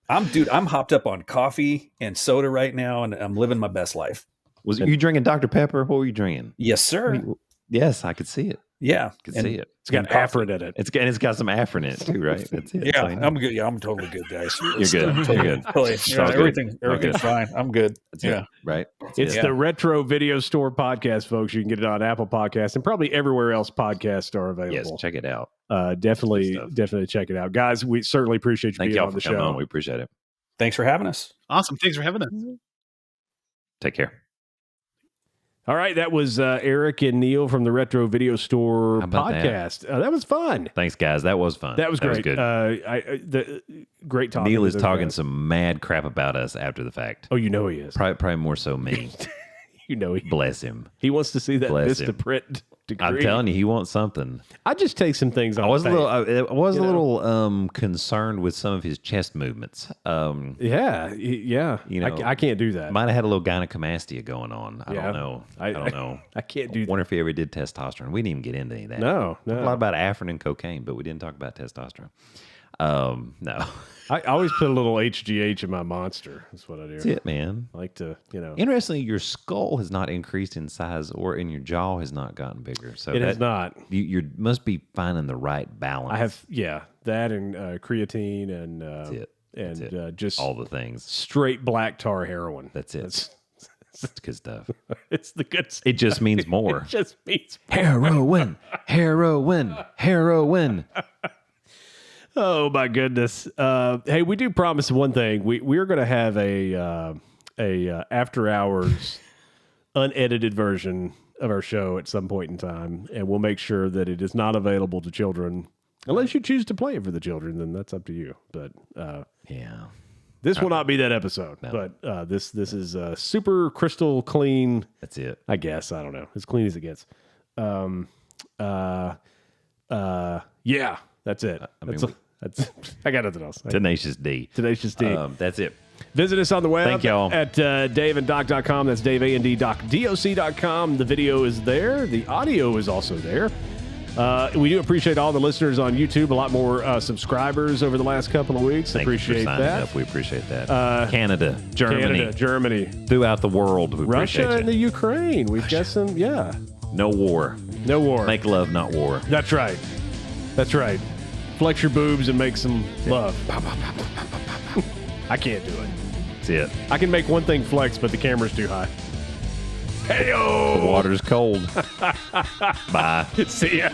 I'm hopped up on coffee and soda right now, and I'm living my best life. Was you drinking Dr. Pepper? What were you drinking? Yes, sir. Yes, I could see it. Yeah, I could see it. It's got afrin in it. It's got some afrin in it too, right? That's it. Yeah, I'm good. Yeah, I'm totally good, guys. You're good. You're good. Really, everything's fine. I'm good. That's it. Right. It's the Retro Video Store podcast, folks. You can get it on Apple Podcasts and probably everywhere else podcasts are available. Yes, check it out. Definitely check it out, guys. We certainly appreciate you being on the show. On. We appreciate it. Thanks for having us. Awesome. Thanks for having us. Take care. All right, that was Eric and Neil from the Retro Video Store podcast. That was fun. Thanks, guys. That was fun. That was great. Good. Great talking. Neil is talking some mad crap about us after the fact. Oh, he is. Probably more so me. Bless him. He wants to see that Vista print degree. I'm telling you, he wants something. I just take some things on. I was a little concerned with some of his chest movements. Yeah. I can't do that. Might have had a little gynecomastia going on. I don't know. I don't know. I can't do that. I wonder if he ever did testosterone. We didn't even get into any of that. No. A lot about afrin and cocaine, but we didn't talk about testosterone. No. I always put a little HGH in my Monster. That's what I do. That's it, man. I like to, Interestingly, your skull has not increased in size, or in your jaw has not gotten bigger. So it has not. You must be finding the right balance. I have, that and creatine and That's it. Just all the things. Straight black tar heroin. That's it. It's good stuff. It's the good stuff. It just means more. It just means heroin. Oh my goodness! Hey, we do promise one thing. We're going to have a after hours unedited version of our show at some point in time, and we'll make sure that it is not available to children unless you choose to play it for the children. Then that's up to you. But this will not be that episode. No. But this is super crystal clean. That's it. I guess I don't know, as clean as it gets. Yeah. That's it. I got nothing else. Tenacious D. That's it. Visit us on the web. Thank y'all. At DaveandDoc.com. That's DaveAndDoc.com. The video is there. The audio is also there. We do appreciate all the listeners on YouTube. A lot more subscribers over the last couple of weeks. Appreciate that. Up. We appreciate that. Canada, Germany. Throughout the world. We Russia and the Ukraine. We've got some, No war. Make love, not war. That's right. Flex your boobs and make some love. I can't do it. That's it. I can make one thing flex, but the camera's too high. Hey-o! The water's cold. Bye. See ya.